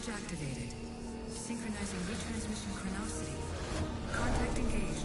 Switch activated. Synchronizing retransmission chronicity. Contact engaged.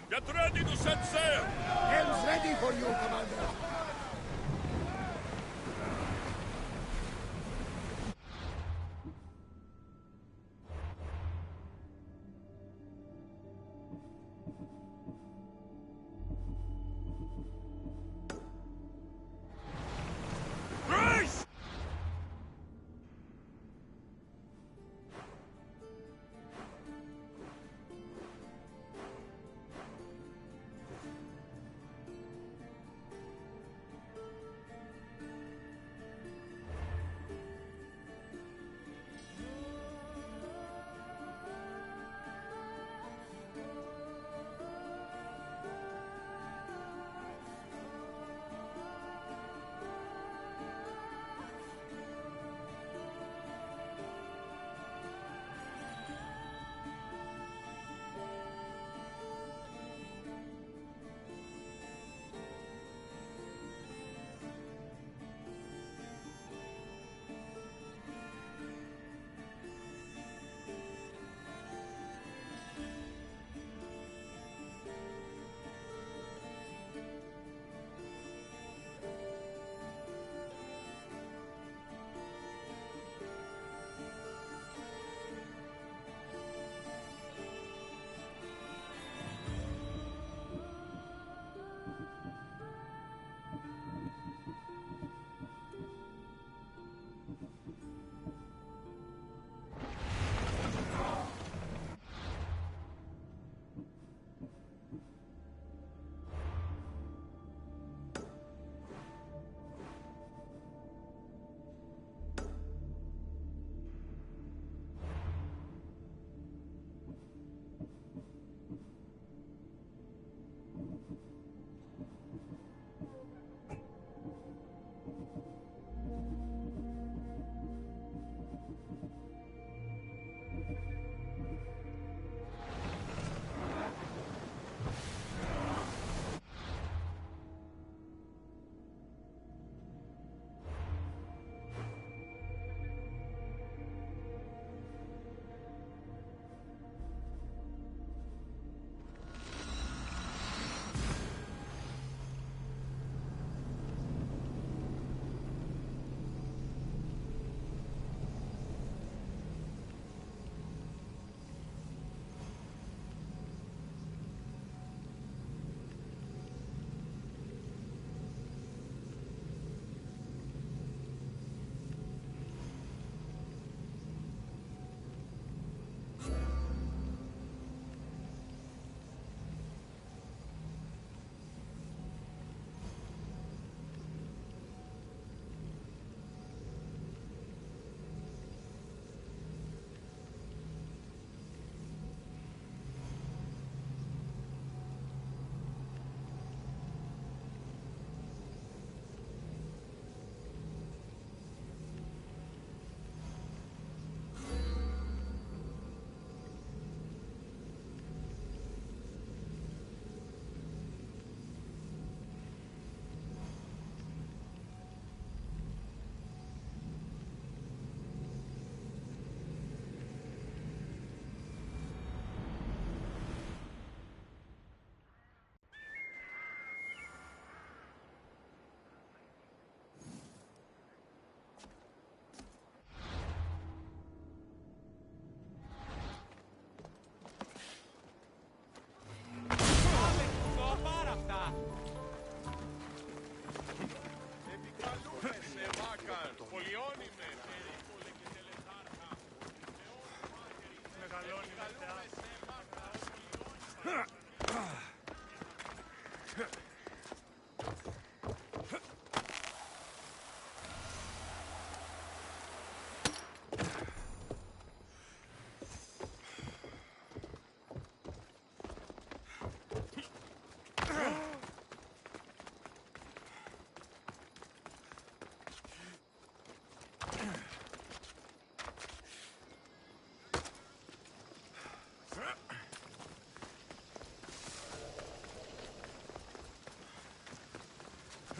Get ready to set sail! Hell's ready for you, Commander! Brace!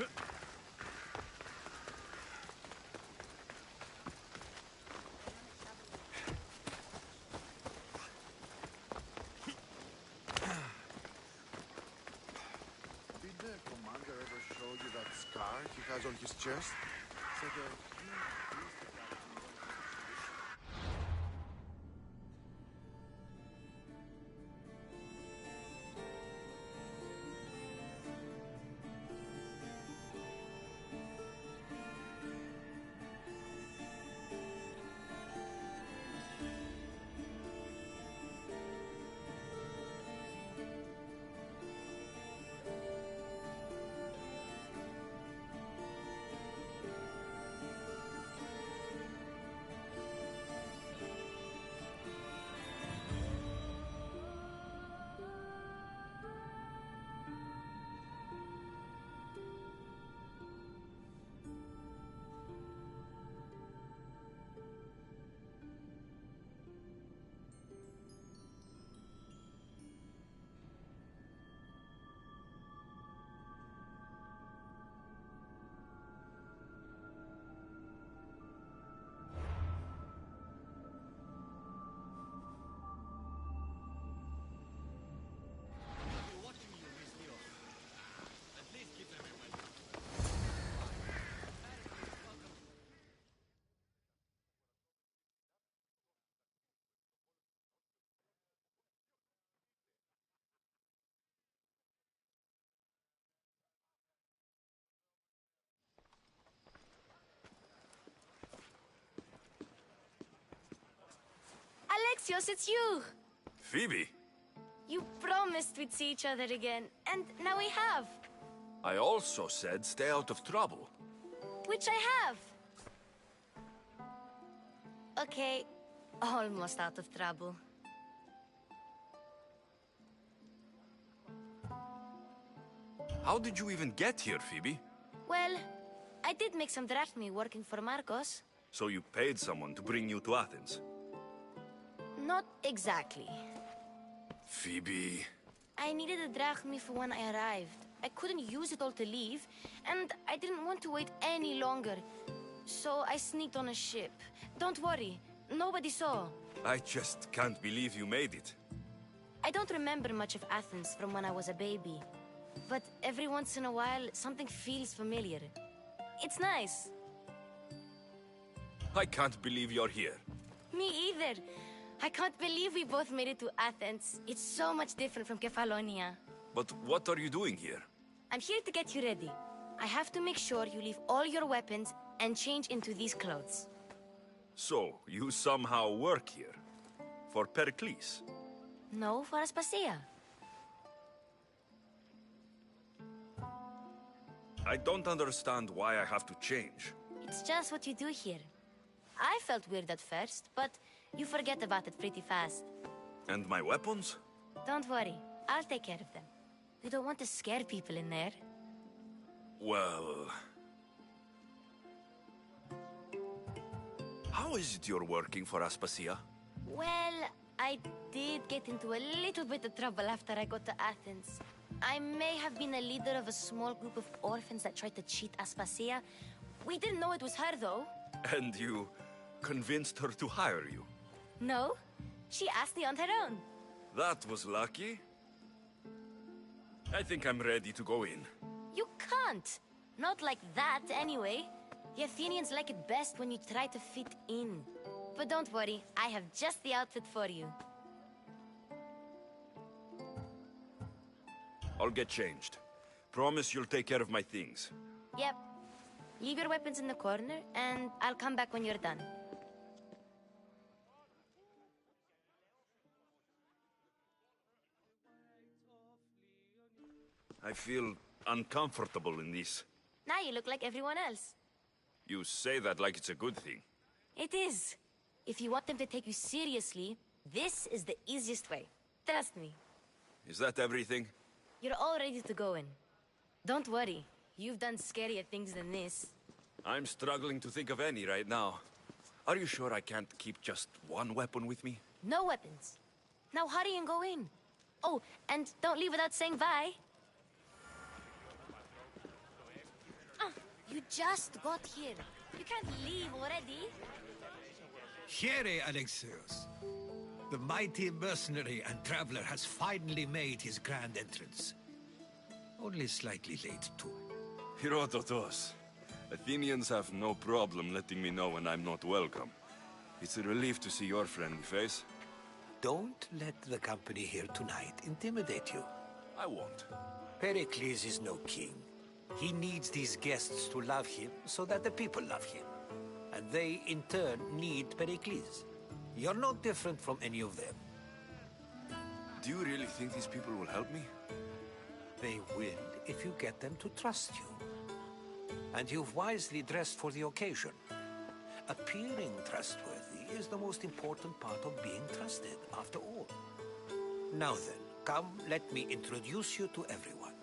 Did the commander ever show you that scar he has on his chest? It's like a Alexios, it's you! Phoebe, You promised we'd see each other again, and now we have. I also said stay out of trouble. Which I have. Okay, almost out of trouble. How did you even get here, Phoebe? Well, I did make some drachmi working for Marcos. So you paid someone to bring you to Athens? Not exactly. Phoebe... I needed a drachmi for when I arrived. I couldn't use it all to leave, and I didn't want to wait any longer. So I sneaked on a ship. Don't worry, nobody saw. I just can't believe you made it. I don't remember much of Athens from when I was a baby. But every once in a while, something feels familiar. It's nice. I can't believe you're here. Me either. I can't believe we both made it to Athens. It's so much different from Kefalonia. But what are you doing here? I'm here to get you ready. I have to make sure you leave all your weapons and change into these clothes. So, you somehow work here? For Pericles? No, for Aspasia. I don't understand why I have to change. It's just what you do here. I felt weird at first, but you forget about it pretty fast. And my weapons? Don't worry, I'll take care of them. We don't want to scare people in there. Well... How is it you're working for Aspasia? Well, I did get into a little bit of trouble after I got to Athens. I may have been a leader of a small group of orphans that tried to cheat Aspasia. We didn't know it was her, though. And you convinced her to hire you? No, she asked me on her own. That was lucky. I think I'm ready to go in. You can't. Not like that, anyway. The Athenians like it best when you try to fit in. But don't worry, I have just the outfit for you. I'll get changed. Promise you'll take care of my things. Yep. Leave your weapons in the corner, and I'll come back when you're done. I feel uncomfortable in this. Now you look like everyone else. You say that like it's a good thing. It is. If you want them to take you seriously, this is the easiest way. Trust me. Is that everything? You're all ready to go in. Don't worry. You've done scarier things than this. I'm struggling to think of any right now. Are you sure I can't keep just one weapon with me? No weapons. Now hurry and go in. Oh, and don't leave without saying bye. just got here. You can't leave already. Here, Alexios. The mighty mercenary and traveler has finally made his grand entrance. Only slightly late, too. Herodotos. Athenians have no problem letting me know when I'm not welcome. It's a relief to see your friendly face. Don't let the company here tonight intimidate you. I won't. Pericles is no king. He needs these guests to love him so that the people love him. And they, in turn, need Pericles. You're no different from any of them. Do you really think these people will help me? They will if you get them to trust you. And you've wisely dressed for the occasion. Appearing trustworthy is the most important part of being trusted, after all. Now then, come, let me introduce you to everyone.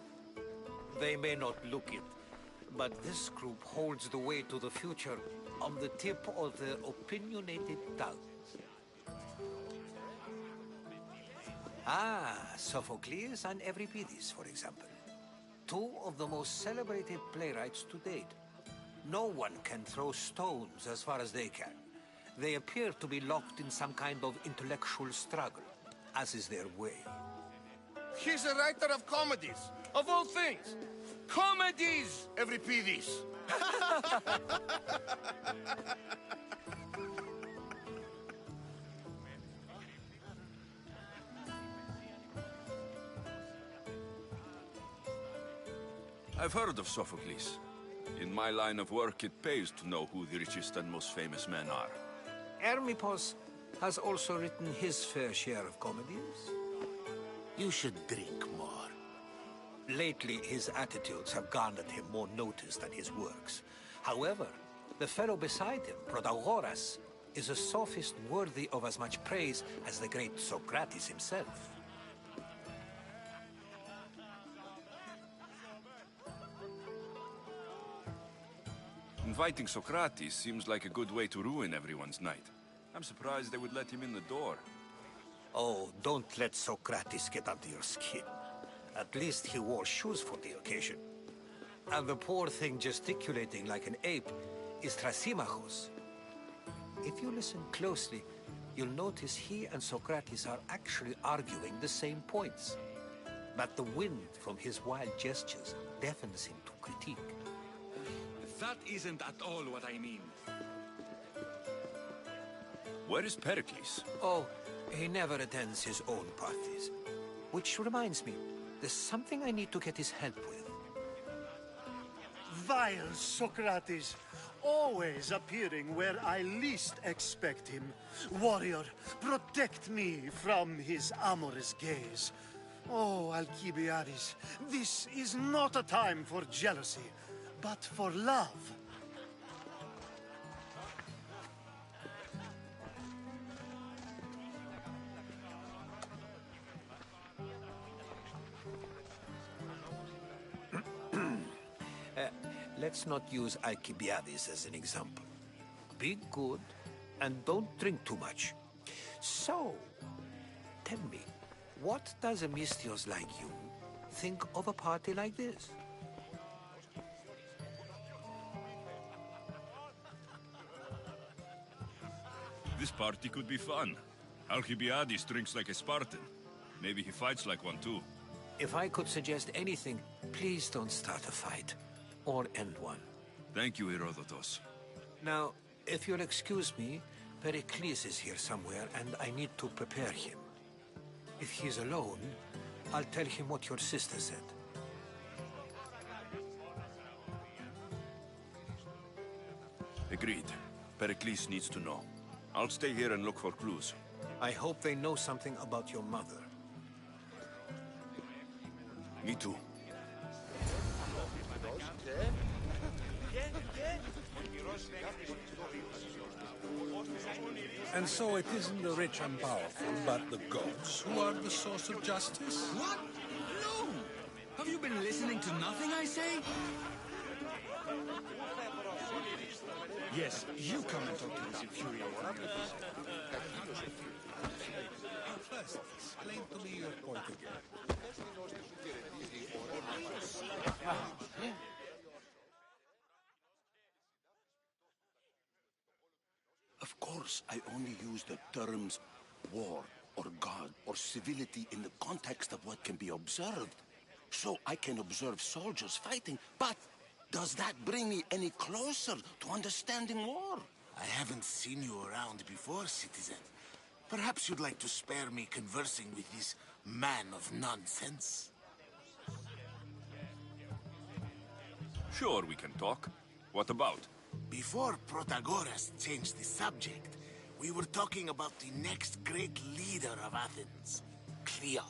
They may not look it, but this group holds the way to the future on the tip of their opinionated tongues. Ah, Sophocles and Euripides, for example. Two of the most celebrated playwrights to date. No one can throw stones as far as they can. They appear to be locked in some kind of intellectual struggle, as is their way. He's a writer of comedies, of all things. Comedies, Euripides. I've heard of Sophocles. In my line of work, it pays to know who the richest and most famous men are. Hermippos has also written his fair share of comedies. You should drink more. Lately, his attitudes have garnered him more notice than his works. However, the fellow beside him, Protagoras, is a sophist worthy of as much praise as the great Socrates himself. Inviting Socrates seems like a good way to ruin everyone's night. I'm surprised they would let him in the door. Oh, don't let Socrates get under your skin. At least he wore shoes for the occasion. And the poor thing gesticulating like an ape is Thrasymachos. If you listen closely, you'll notice he and Socrates are actually arguing the same points. But the wind from his wild gestures deafens him to critique. That isn't at all what I mean. Where is Pericles? Oh, he never attends his own parties. Which reminds me, there's something I need to get his help with. Vile Socrates, always appearing where I least expect him. Warrior, protect me from his amorous gaze. Oh, Alcibiades, this is not a time for jealousy, but for love. Let's not use Alcibiades as an example. Be good, and don't drink too much. So, tell me, what does a Mystios like you think of a party like this? This party could be fun. Alcibiades drinks like a Spartan. Maybe he fights like one too. If I could suggest anything, please don't start a fight. Or end one. Thank you, Herodotos. Now, if you'll excuse me, Pericles is here somewhere, and I need to prepare him. If he's alone, I'll tell him what your sister said. Agreed. Pericles needs to know. I'll stay here and look for clues. I hope they know something about your mother. Me too. And so it isn't the rich and powerful, but the gods who are the source of justice? What? No! Have you been listening to nothing I say? Yes, you come and talk to this infuriating First, explain to me your point again. Of course, I only use the terms war or God or civility in the context of what can be observed. So I can observe soldiers fighting, but does that bring me any closer to understanding war? I haven't seen you around before, citizen. Perhaps you'd like to spare me conversing with this man of nonsense? Sure, we can talk. What about? Before Protagoras changed the subject, we were talking about the next great leader of Athens, Cleon.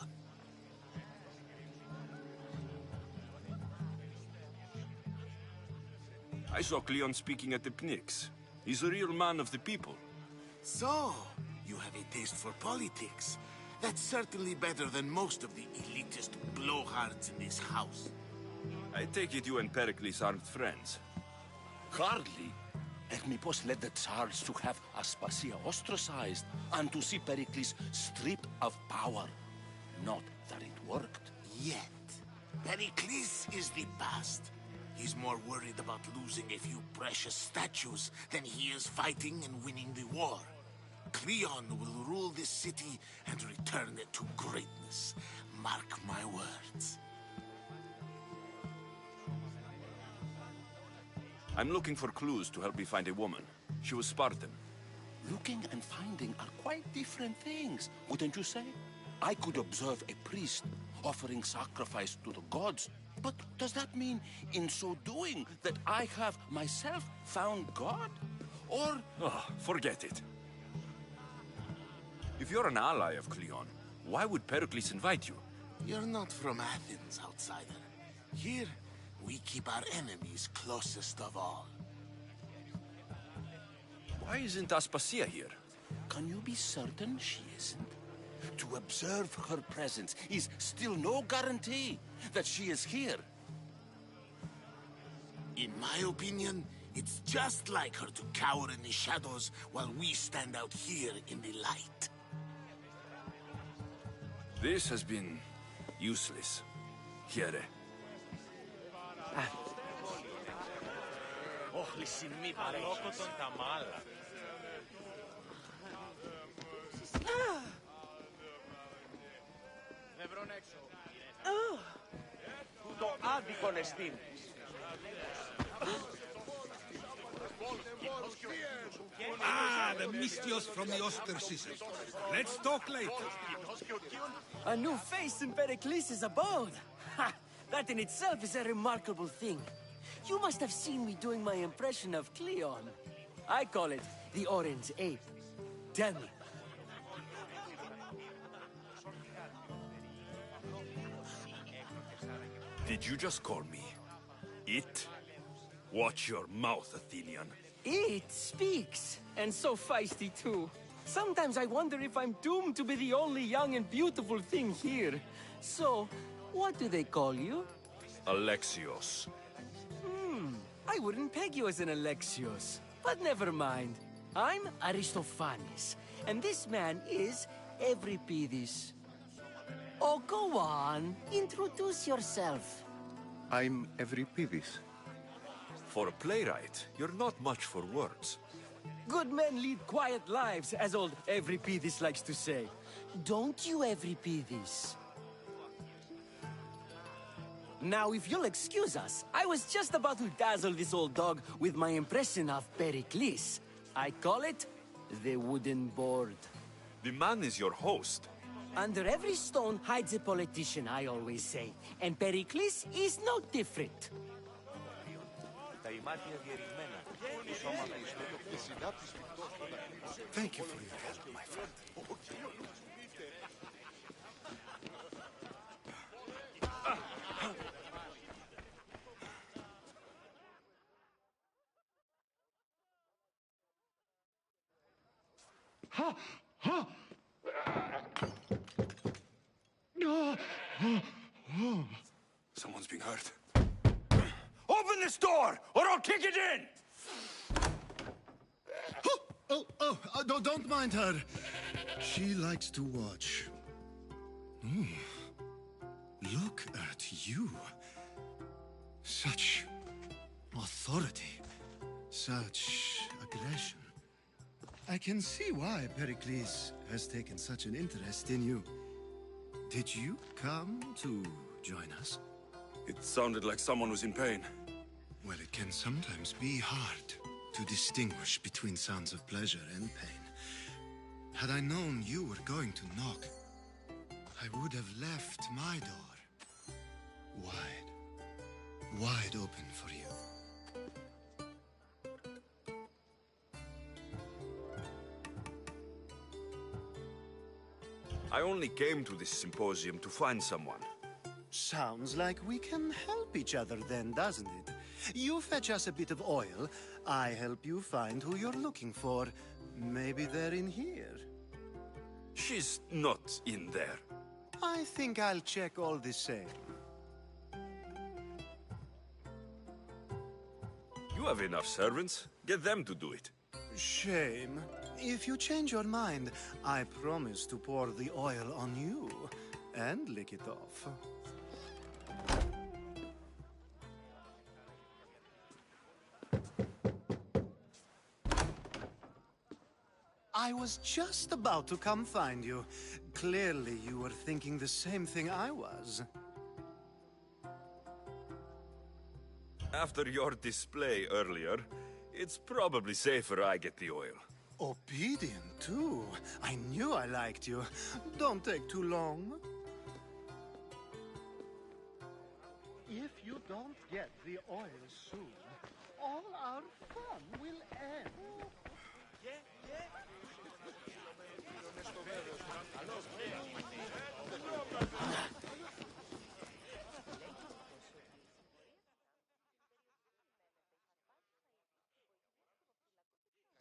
I saw Cleon speaking at the Pnyx. He's a real man of the people. So, you have a taste for politics. That's certainly better than most of the elitist blowhards in this house. I take it you and Pericles aren't friends. Hardly. Hermippos led the Tsars to have Aspasia ostracized and to see Pericles stripped of power. Not that it worked. Yet, Pericles is the past. He's more worried about losing a few precious statues than he is fighting and winning the war. Cleon will rule this city and return it to greatness. Mark my words. I'm looking for clues to help me find a woman. She was Spartan. Looking and finding are quite different things, wouldn't you say? I could observe a priest offering sacrifice to the gods, but does that mean, in so doing, that I have myself found God? Or... Oh, forget it. If you're an ally of Cleon, why would Pericles invite you? You're not from Athens, outsider. Here, we keep our enemies closest of all. Why isn't Aspasia here? Can you be certain she isn't? To observe her presence is still no guarantee that she is here. In my opinion, it's just like her to cower in the shadows while we stand out here in the light. This has been useless. Here. Ah, the Mystios from the ostracism. Let's talk later. A new face in Pericles' abode. Ha! That in itself is a remarkable thing. You must have seen me doing my impression of Cleon. I call it the Orange Ape. Tell me. Did you just call me it? Watch your mouth, Athenian. It speaks, and so feisty too. Sometimes I wonder if I'm doomed to be the only young and beautiful thing here. So, what do they call you? Alexios. I wouldn't peg you as an Alexios. But never mind. I'm Aristophanes, and this man is Euripides. Oh, go on. Introduce yourself. I'm Euripides. For a playwright, you're not much for words. Good men lead quiet lives, as old Euripides likes to say. Don't you, Euripides? Now, if you'll excuse us, I was just about to dazzle this old dog with my impression of Pericles. I call it the wooden board. The man is your host. Under every stone hides a politician, I always say. And Pericles is no different. Thank you for your help, my friend. Someone's being hurt. Open this door, or I'll kick it in! Don't mind her. She likes to watch. Look at you. Such authority. Such aggression. I can see why Pericles has taken such an interest in you. Did you come to join us? It sounded like someone was in pain. Well, it can sometimes be hard to distinguish between sounds of pleasure and pain. Had I known you were going to knock, I would have left my door wide open for you. I only came to this symposium to find someone. Sounds like we can help each other then, doesn't it? You fetch us a bit of oil, I help you find who you're looking for. Maybe they're in here. She's not in there. I think I'll check all the same. You have enough servants. Get them to do it. Shame. If you change your mind, I promise to pour the oil on you and lick it off. I was just about to come find you. Clearly, you were thinking the same thing I was. After your display earlier, it's probably safer I get the oil. Obedient, too. I knew I liked you. Don't take too long. If you don't get the oil soon, all our fun will end.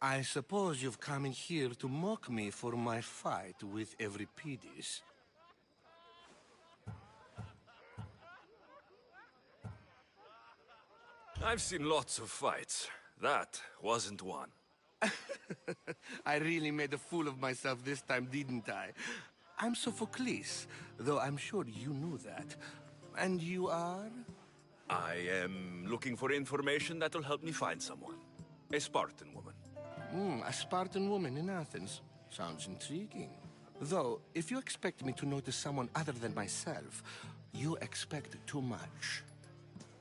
I suppose you've come in here to mock me for my fight with Euripides. I've seen lots of fights. That wasn't one. I really made a fool of myself this time, didn't I? I'm Sophocles, though I'm sure you knew that. And you are? I am looking for information that'll help me find someone. A Spartan woman. A Spartan woman in Athens. Sounds intriguing. Though, if you expect me to notice someone other than myself, you expect too much.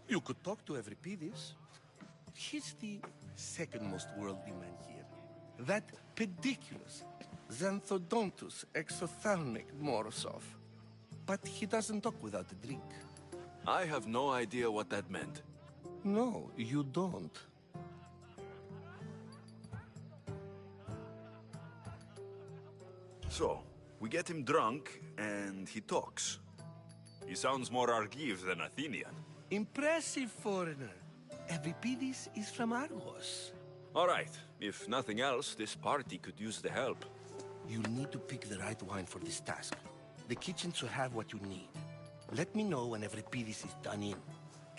You could talk to Euripides. He's the second most worldly man here. That pediculous, Xanthodontus exophthalmic Morosov. But he doesn't talk without a drink. I have no idea what that meant. No, you don't. So, we get him drunk, and he talks. He sounds more Argive than Athenian. Impressive, foreigner. Euripides is from Argos. All right. If nothing else, this party could use the help. You need to pick the right wine for this task. The kitchen should have what you need. Let me know when Euripides is done in,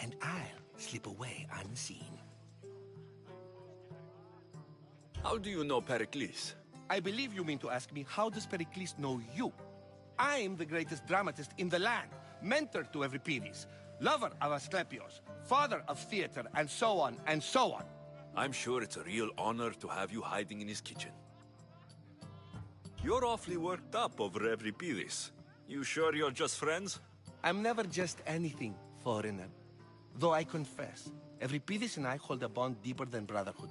and I'll slip away unseen. How do you know Pericles? I believe you mean to ask me, how does Pericles know you? I'm the greatest dramatist in the land, mentor to Euripides, lover of Asclepios, father of theater, and so on, and so on. I'm sure it's a real honor to have you hiding in his kitchen. You're awfully worked up over Euripides. You sure you're just friends? I'm never just anything, foreigner. Though I confess, Euripides and I hold a bond deeper than brotherhood.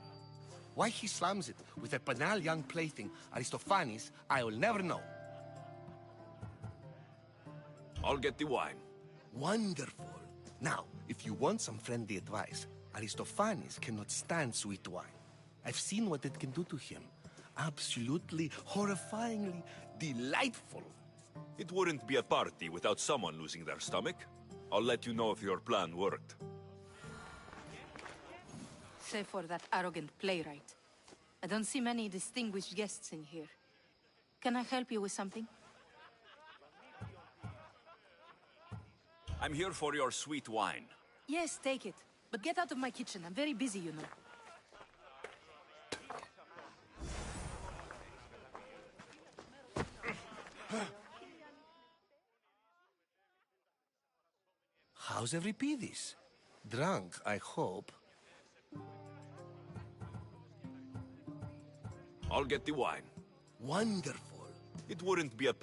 Why he slams it with a banal young plaything, Aristophanes, I will never know. I'll get the wine. Wonderful. Now, if you want some friendly advice, Aristophanes cannot stand sweet wine. I've seen what it can do to him. Absolutely, horrifyingly delightful. It wouldn't be a party without someone losing their stomach. I'll let you know if your plan worked. Save for that arrogant playwright. I don't see many distinguished guests in here. Can I help you with something? I'm here for your sweet wine. Yes, take it. But get out of my kitchen. I'm very busy, you know. How's Euripides? Drunk, I hope. I'll get the wine. Wonderful. It wouldn't be a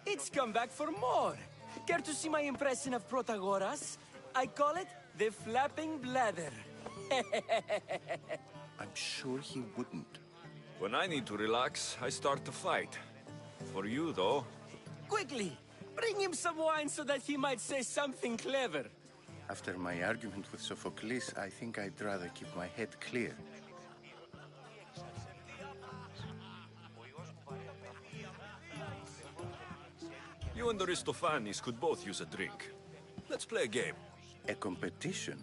It's come back for more. Care to see my impression of Protagoras? I call it the flapping bladder. I'm sure he wouldn't. When I need to relax, I start to fight. For you, though. Quickly, bring him some wine so that he might say something clever. After my argument with Sophocles, I think I'd rather keep my head clear. You and Aristophanes could both use a drink. Let's play a game. A competition?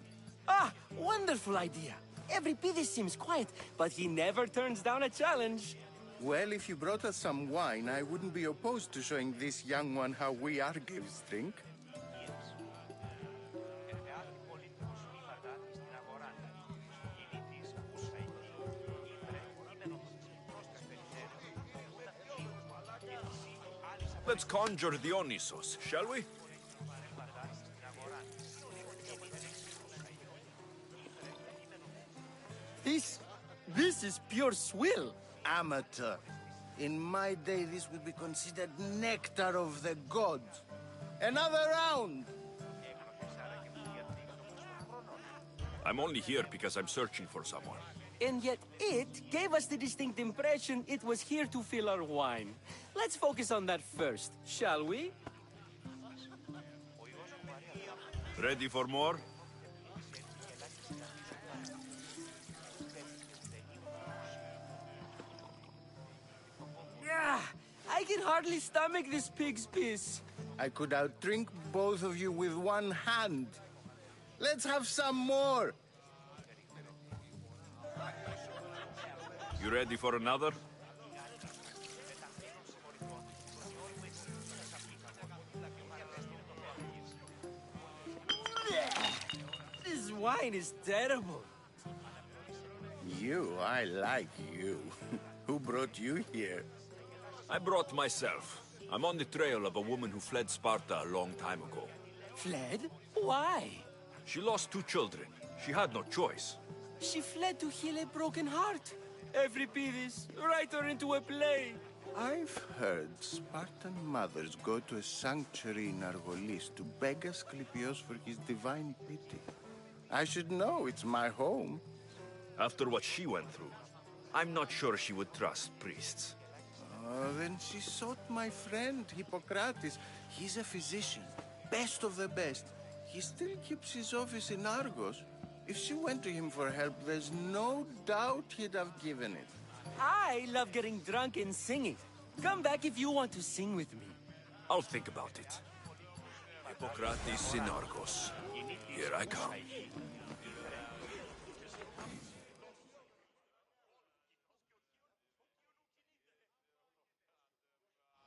Ah, wonderful idea. Everybody seems quiet, but he never turns down a challenge. Well, if you brought us some wine, I wouldn't be opposed to showing this young one how we Argives drink. Let's conjure Dionysos, shall we? This is pure swill. Amateur. In my day, this would be considered nectar of the gods. Another round! I'm only here because I'm searching for someone. And yet it gave us the distinct impression it was here to fill our wine. Let's focus on that first, shall we? Ready for more? Yeah, I can hardly stomach this pig's piss. I could outdrink both of you with one hand. Let's have some more! You ready for another? This wine is terrible. You, I like you. Who brought you here? I brought myself. I'm on the trail of a woman who fled Sparta a long time ago. Fled? Why? She lost 2 children. She had no choice. She fled to heal a broken heart. Euripides, write her into a play. I've heard Spartan mothers go to a sanctuary in Argolis to beg Asclepios for his divine pity. I should know, it's my home. After what she went through, I'm not sure she would trust priests. Then she sought my friend, Hippocrates. He's a physician, best of the best. He still keeps his office in Argos. If she went to him for help, there's no doubt he'd have given it. I love getting drunk and singing. Come back if you want to sing with me. I'll think about it. Hippocrates in Argos. Here I come.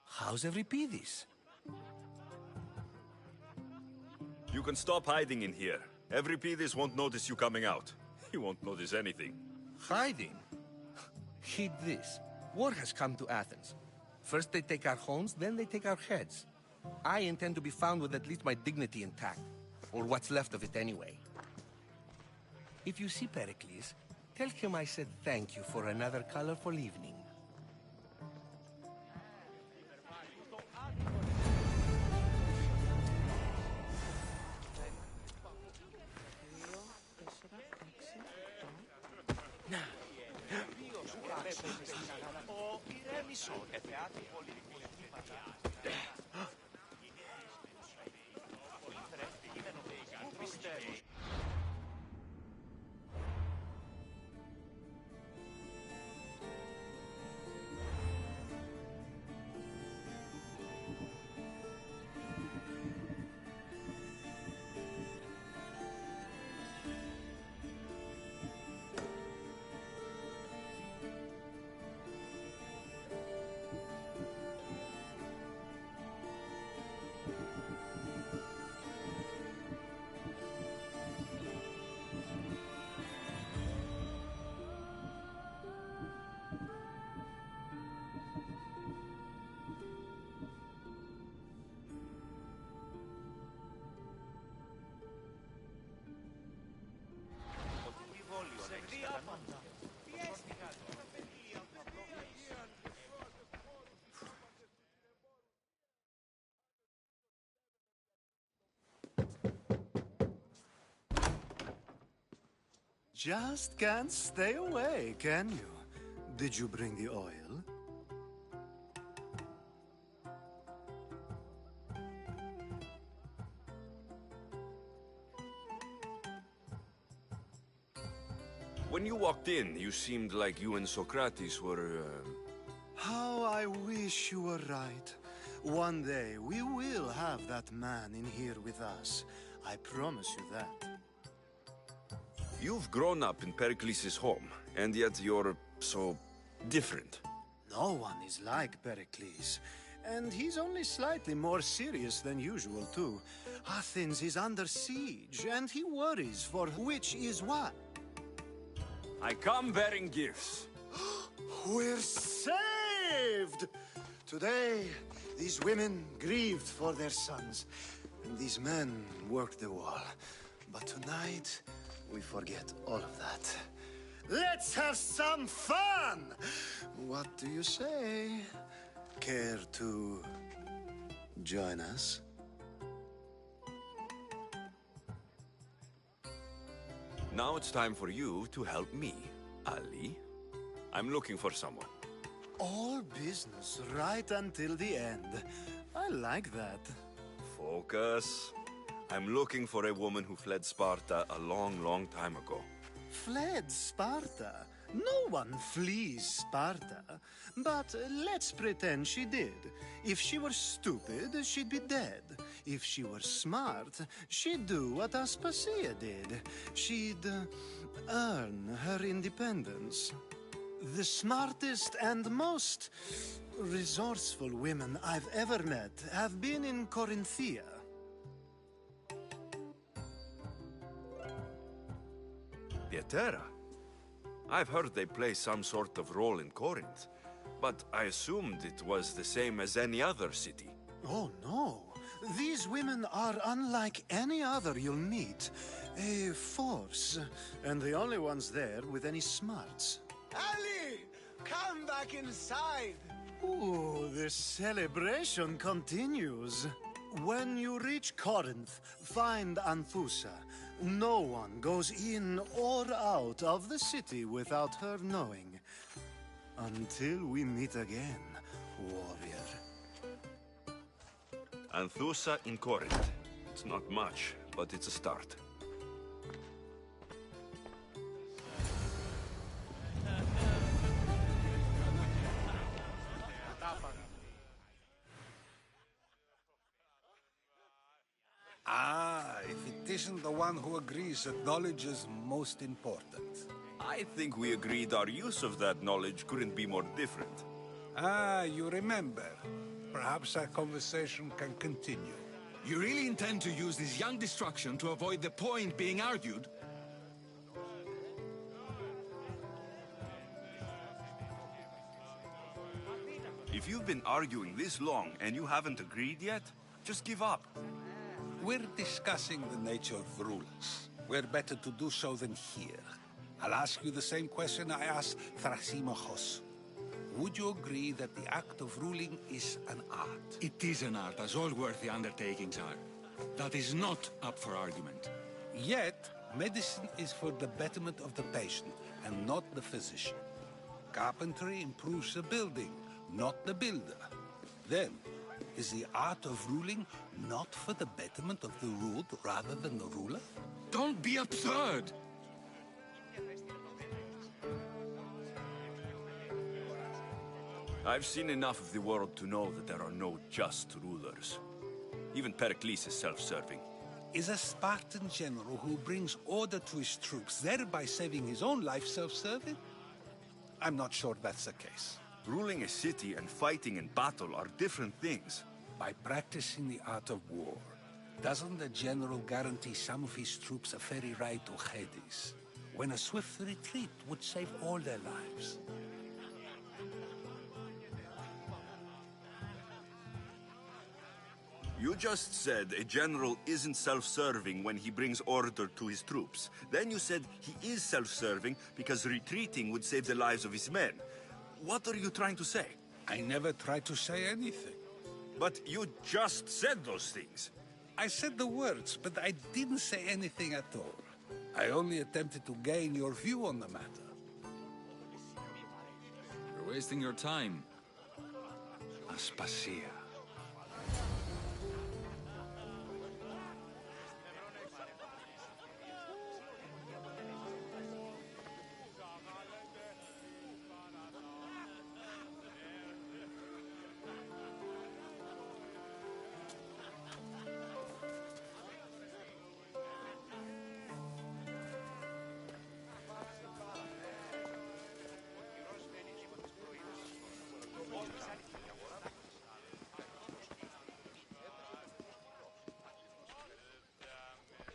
How's Euripides? You can stop hiding in here. Euripides won't notice you coming out. He won't notice anything. Hiding? Heed this. War has come to Athens. First they take our homes, then they take our heads. I intend to be found with at least my dignity intact. Or what's left of it anyway. If you see Pericles, tell him I said thank you for another colorful evening. just can't stay away, can you? Did you bring the oil? When you walked in, you seemed like you and Socrates were, How I wish you were right. One day, we will have that man in here with us. I promise you that. You've grown up in Pericles' home, and yet you're so different. No one is like Pericles. And he's only slightly more serious than usual, too. Athens is under siege, and he worries for which is what. I come bearing gifts. We're saved! Today, these women grieved for their sons, and these men worked the wall. But tonight, we forget all of that. Let's have some fun! What do you say? Care to join us? Now it's time for you to help me, Ali. I'm looking for someone. All business right until the end. I like that. Focus. I'm looking for a woman who fled Sparta a long, long time ago. Fled Sparta? No one flees Sparta. But let's pretend she did. If she were stupid, she'd be dead. If she were smart, she'd do what Aspasia did. She'd earn her independence. The smartest and most resourceful women I've ever met have been in Corinthia. Pieterra? I've heard they play some sort of role in Corinth, but I assumed it was the same as any other city. Oh, no. These women are unlike any other you'll meet. A force, and the only ones there with any smarts. Ali! Come back inside! Ooh, the celebration continues. When you reach Corinth, find Anthusa. No one goes in or out of the city without her knowing. Until we meet again, warrior. Anthusa in Corinth. It's not much, but it's a start. Ah, if it isn't the one who agrees that knowledge is most important. I think we agreed our use of that knowledge couldn't be more different. Ah, you remember. Perhaps our conversation can continue. You really intend to use this young destruction to avoid the point being argued? If you've been arguing this long and you haven't agreed yet, just give up. We're discussing the nature of rulers. Where better to do so than here? I'll ask you the same question I asked Thrasymachos. Would you agree that the act of ruling is an art? It is an art, as all worthy undertakings are. That is not up for argument. Yet, medicine is for the betterment of the patient, and not the physician. Carpentry improves the building, not the builder. Then, is the art of ruling not for the betterment of the ruled rather than the ruler? Don't be absurd! I've seen enough of the world to know that there are no just rulers. Even Pericles is self-serving. Is a Spartan general who brings order to his troops, thereby saving his own life, self-serving? I'm not sure that's the case. Ruling a city and fighting in battle are different things. By practicing the art of war, doesn't the general guarantee some of his troops a ferry ride to Hades, when a swift retreat would save all their lives? You just said a general isn't self-serving when he brings order to his troops. Then you said he is self-serving because retreating would save the lives of his men. What are you trying to say? I never tried to say anything. But you just said those things. I said the words, but I didn't say anything at all. I only attempted to gain your view on the matter. You're wasting your time. Aspasia.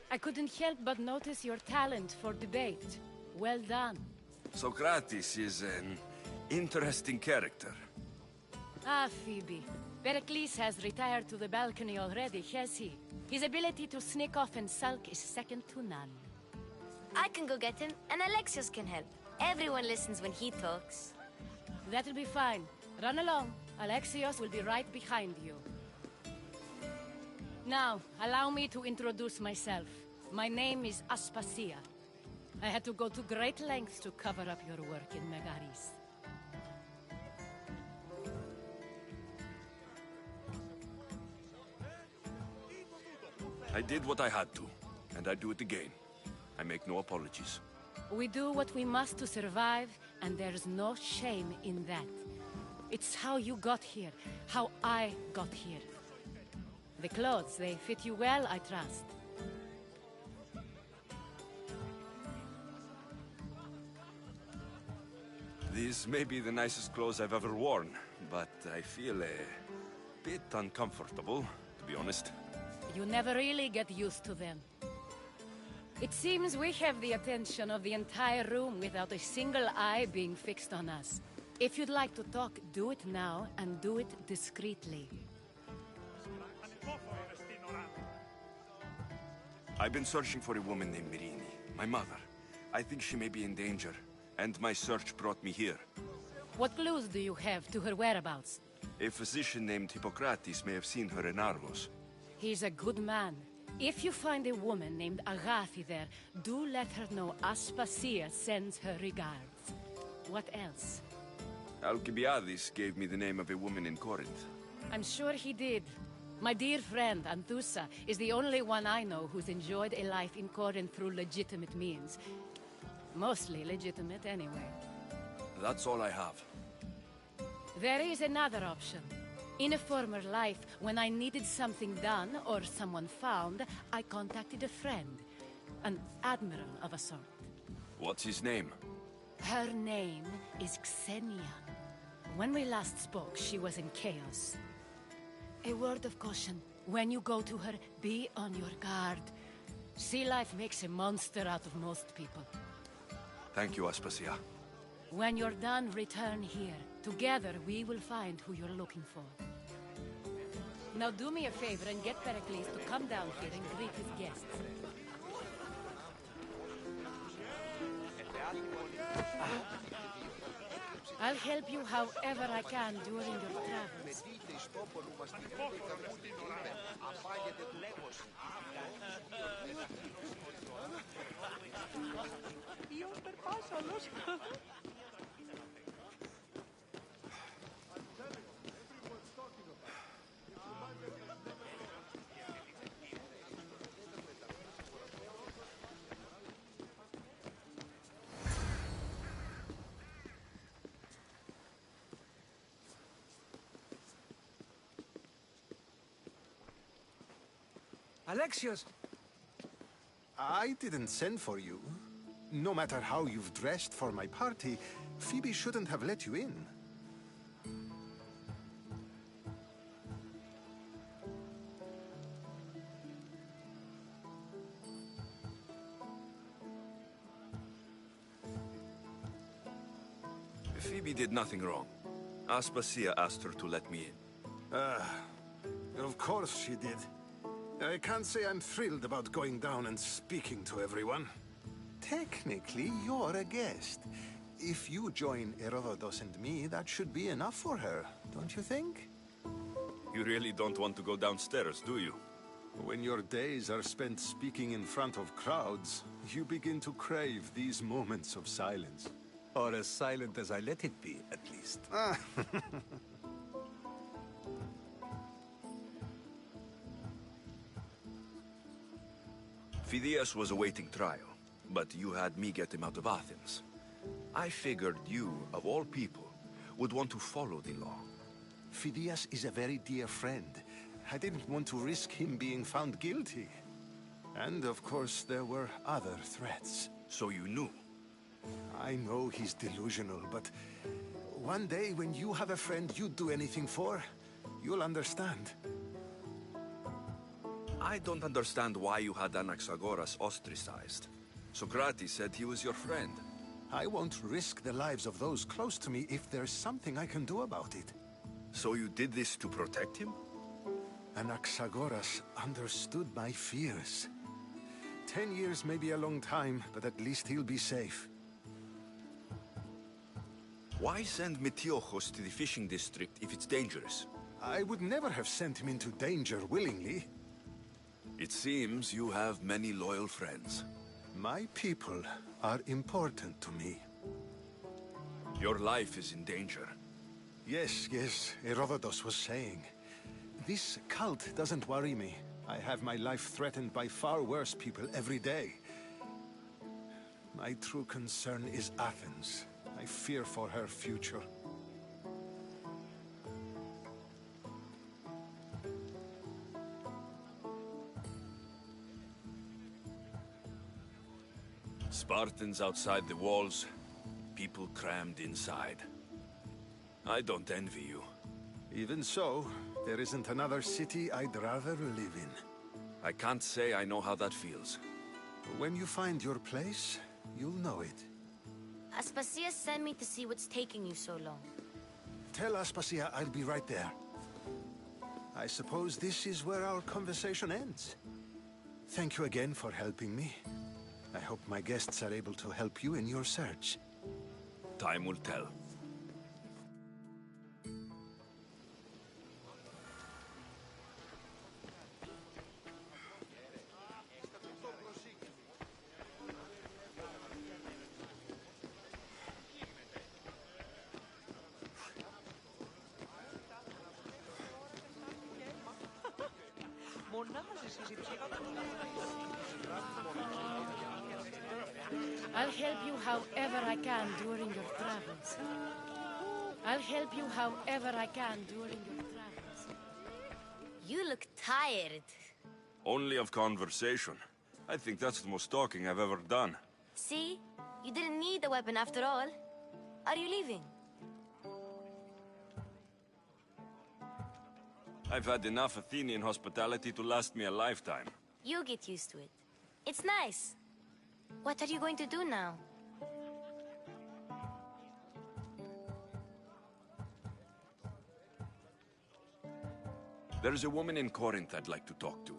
I couldn't help but notice your talent for debate. Well done. Socrates is an interesting character. Ah, Phoebe. Pericles has retired to the balcony already, has he? His ability to sneak off and sulk is second to none. I can go get him, and Alexios can help. Everyone listens when he talks. That'll be fine. Run along. Alexios will be right behind you. Now, allow me to introduce myself. My name is Aspasia. I had to go to great lengths to cover up your work in Megaris. I did what I had to, and I do it again. I make no apologies. We do what we must to survive, and there's no shame in that. It's how you got here, how I got here. The clothes, they fit you well, I trust. These may be the nicest clothes I've ever worn, but I feel a bit uncomfortable, to be honest. You never really get used to them. It seems we have the attention of the entire room without a single eye being fixed on us. If you'd like to talk, do it now, and do it discreetly. I've been searching for a woman named Mirini, my mother. I think she may be in danger, and my search brought me here. What clues do you have to her whereabouts? A physician named Hippocrates may have seen her in Argos. He's a good man. If you find a woman named Agathi there, do let her know Aspasia sends her regards. What else? Alcibiades gave me the name of a woman in Corinth. I'm sure he did. My dear friend, Anthusa, is the only one I know who's enjoyed a life in Corinth through legitimate means. Mostly legitimate, anyway. That's all I have. There is another option. In a former life, when I needed something done or someone found, I contacted a friend. An admiral of a sort. What's his name? Her name is Xenia. When we last spoke, she was in chaos. A word of caution. When you go to her, be on your guard. Sea life makes a monster out of most people. Thank you, Aspasia. When you're done, return here. Together, we will find who you're looking for. Now do me a favor and get Pericles to come down here and greet his guests. I'll help you however I can during your travels. Alexios! I didn't send for you. No matter how you've dressed for my party, Phoebe shouldn't have let you in. Phoebe did nothing wrong. Aspasia asked her to let me in. Of course she did. I can't say I'm thrilled about going down and speaking to everyone. Technically, you're a guest. If you join Herodotus and me, that should be enough for her, don't you think? You really don't want to go downstairs, do you? When your days are spent speaking in front of crowds, you begin to crave these moments of silence. Or as silent as I let it be, at least. Phidias was awaiting trial, but you had me get him out of Athens. I figured you, of all people, would want to follow the law. Phidias is a very dear friend. I didn't want to risk him being found guilty. And of course, there were other threats. So you knew? I know he's delusional, but one day when you have a friend you'd do anything for, you'll understand. I don't understand why you had Anaxagoras ostracized. Socrates said he was your friend. I won't risk the lives of those close to me if there's something I can do about it. So you did this to protect him? Anaxagoras understood my fears. 10 years may be a long time, but at least he'll be safe. Why send Metiochos to the fishing district if it's dangerous? I would never have sent him into danger willingly. It seems you have many loyal friends. My people are important to me. Your life is in danger. Yes, Herodotus was saying. This cult doesn't worry me. I have my life threatened by far worse people every day. My true concern is Athens. I fear for her future. Spartans outside the walls, people crammed inside. I don't envy you. Even so, there isn't another city I'd rather live in. I can't say I know how that feels. When you find your place, you'll know it. Aspasia sent me to see what's taking you so long. Tell Aspasia I'll be right there. I suppose this is where our conversation ends. Thank you again for helping me. I hope my guests are able to help you in your search. Time will tell. I'll help you however I can during your travels. I'll help you however I can during your travels. You look tired. Only of conversation. I think that's the most talking I've ever done. See? You didn't need the weapon after all. Are you leaving? I've had enough Athenian hospitality to last me a lifetime. You get used to it. It's nice. What are you going to do now? There's a woman in Corinth I'd like to talk to.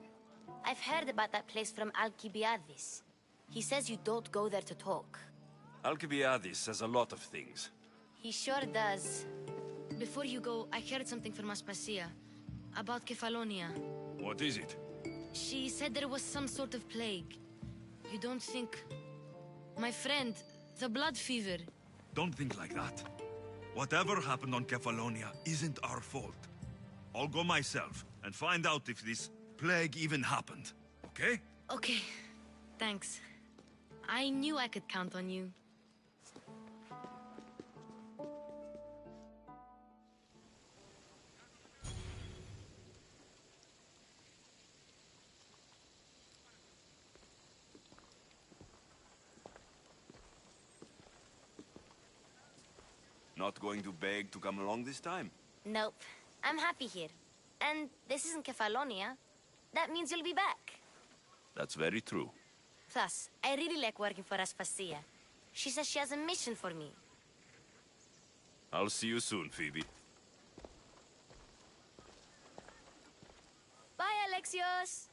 I've heard about that place from Alcibiades. He says you don't go there to talk. Alcibiades says a lot of things. He sure does. Before you go, I heard something from Aspasia. About Kefalonia. What is it? She said there was some sort of plague. You don't think... My friend, the blood fever. Don't think like that. Whatever happened on Kefalonia isn't our fault. I'll go myself and find out if this plague even happened, okay? Okay, thanks. I knew I could count on you. Not going to beg to come along this time? Nope. I'm happy here. And this isn't Kefalonia. That means you'll be back. That's very true. Plus, I really like working for Aspasia. She says she has a mission for me. I'll see you soon, Phoebe. Bye, Alexios!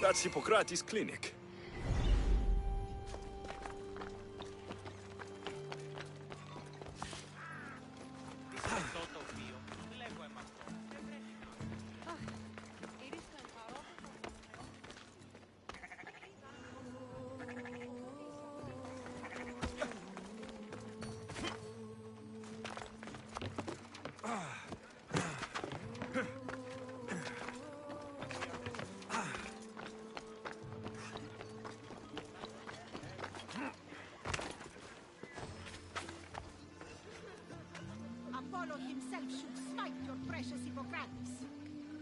That's Hippocrates' clinic. Apollo himself should smite your precious Hippocrates.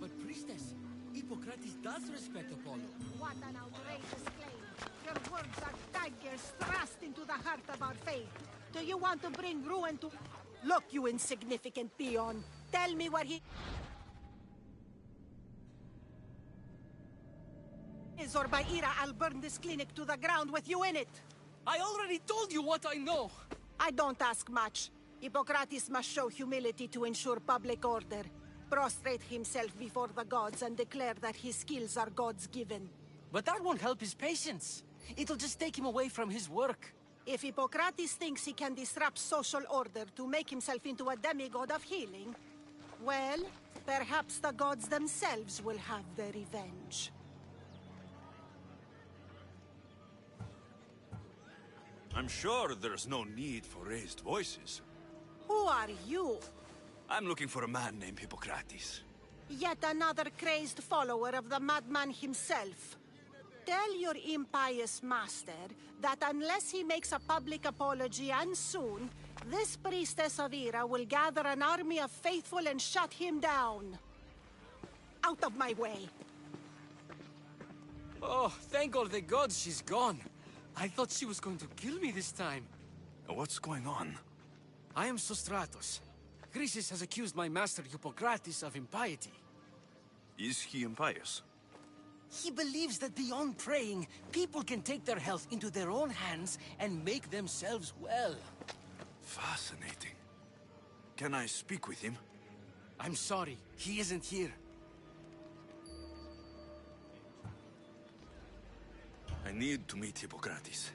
But priestess, Hippocrates does respect Apollo. What an outrageous claim. Your words are daggers thrust into the heart of our faith. Do you want to bring ruin to... Look, you insignificant peon. Tell me where he... is, or by Ira, I'll burn this clinic to the ground with you in it. I already told you what I know. I don't ask much. Hippocrates must show humility to ensure public order. Prostrate himself before the gods and declare that his skills are gods-given. But that won't help his patients. It'll just take him away from his work. If Hippocrates thinks he can disrupt social order to make himself into a demigod of healing, well, perhaps the gods themselves will have their revenge. I'm sure there's no need for raised voices. Who are you? I'm looking for a man named Hippocrates. Yet another crazed follower of the madman himself. Tell your impious master that unless he makes a public apology, and soon, this priestess of Ira will gather an army of faithful and shut him down. Out of my way. Oh, thank all the gods she's gone. I thought she was going to kill me this time. What's going on? I am Sostratos. Chrysis has accused my master Hippocrates of impiety. Is he impious? He believes that beyond praying, people can take their health into their own hands and make themselves well. Fascinating. Can I speak with him? I'm sorry, he isn't here. I need to meet Hippocrates.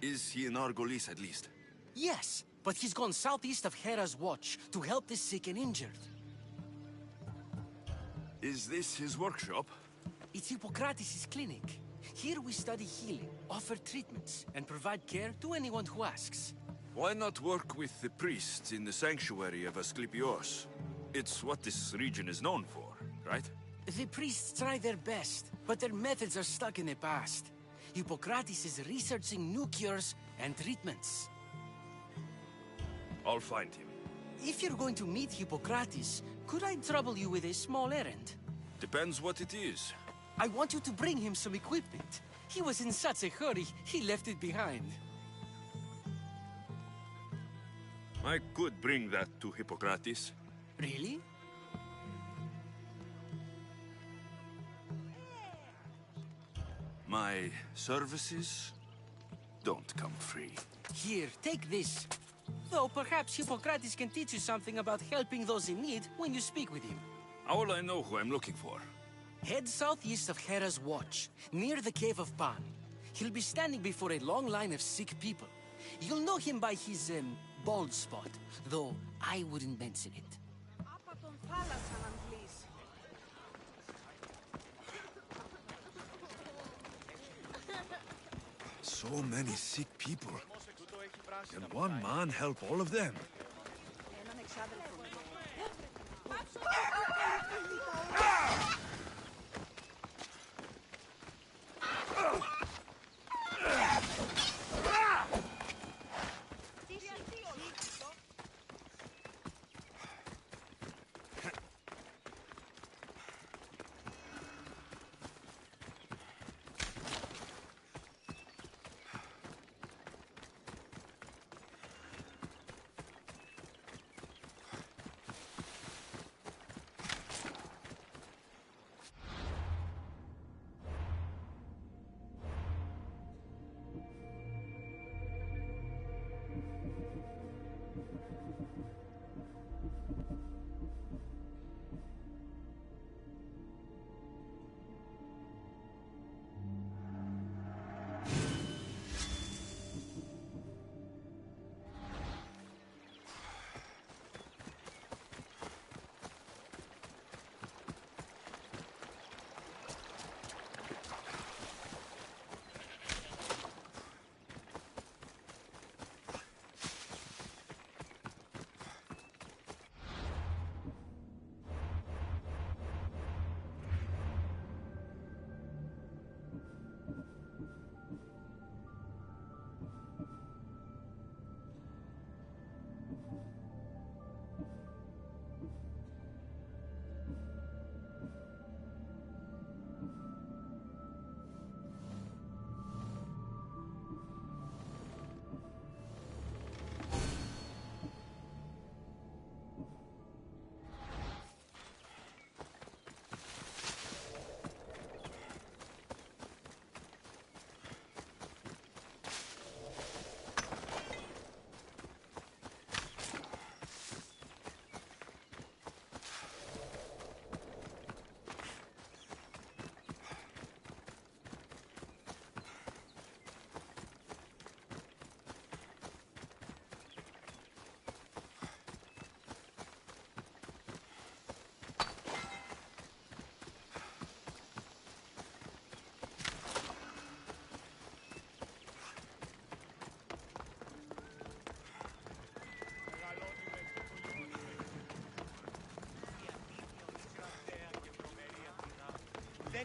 Is he in Argolis at least? Yes, but he's gone southeast of Hera's watch to help the sick and injured. Is this his workshop? It's Hippocrates' clinic. Here we study healing, offer treatments, and provide care to anyone who asks. Why not work with the priests in the sanctuary of Asclepios? It's what this region is known for, right? The priests try their best, but their methods are stuck in the past. Hippocrates is researching new cures and treatments. I'll find him. If you're going to meet Hippocrates, could I trouble you with a small errand? Depends what it is. I want you to bring him some equipment. He was in such a hurry, he left it behind. I could bring that to Hippocrates. Really? My services don't come free. Here, take this. Though perhaps Hippocrates can teach you something about helping those in need when you speak with him. How will I know who I'm looking for? Head southeast of Hera's watch, near the Cave of Pan. He'll be standing before a long line of sick people. You'll know him by his, bald spot, though I wouldn't mention it. So many sick people. Can one man help all of them?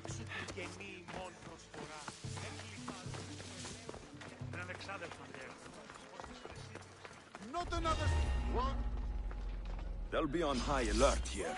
Έξω του και μη μόν προσφορά. Έναν εξάδελφο αντέχω. Not another one. They'll be on high alert here.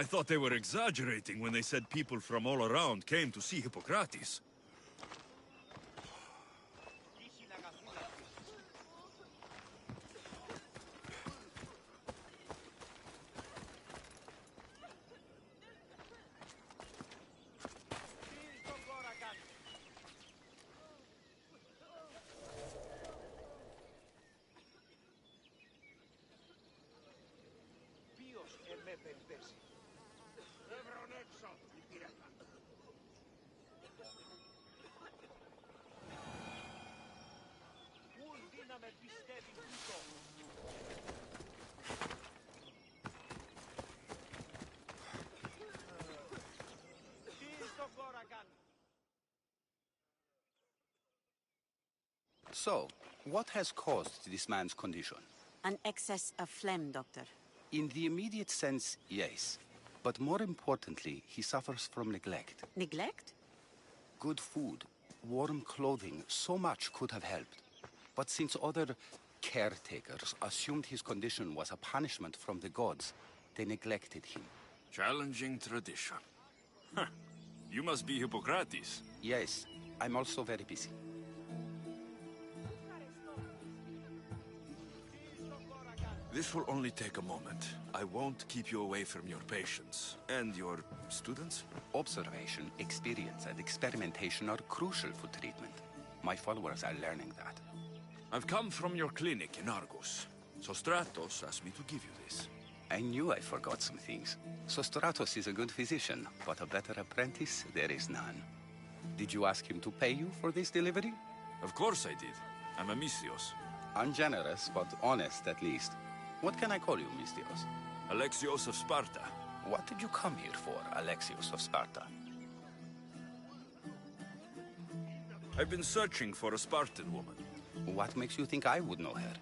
I thought they were exaggerating when they said people from all around came to see Hippocrates. So, what has caused this man's condition? An excess of phlegm, Doctor. In the immediate sense, yes. But more importantly, he suffers from neglect. Neglect? Good food, warm clothing, so much could have helped. But since other caretakers assumed his condition was a punishment from the gods, they neglected him. Challenging tradition. Huh. You must be Hippocrates. Yes, I'm also very busy. This will only take a moment. I won't keep you away from your patients. And your students? Observation, experience, and experimentation are crucial for treatment. My followers are learning that. I've come from your clinic in Argos. Sostratos asked me to give you this. I knew I forgot some things. Sostratos is a good physician, but a better apprentice, there is none. Did you ask him to pay you for this delivery? Of course I did. I'm a Mystios. Ungenerous, but honest at least. What can I call you, Mystios? Alexios of Sparta. What did you come here for, Alexios of Sparta? I've been searching for a Spartan woman. What makes you think I would know her?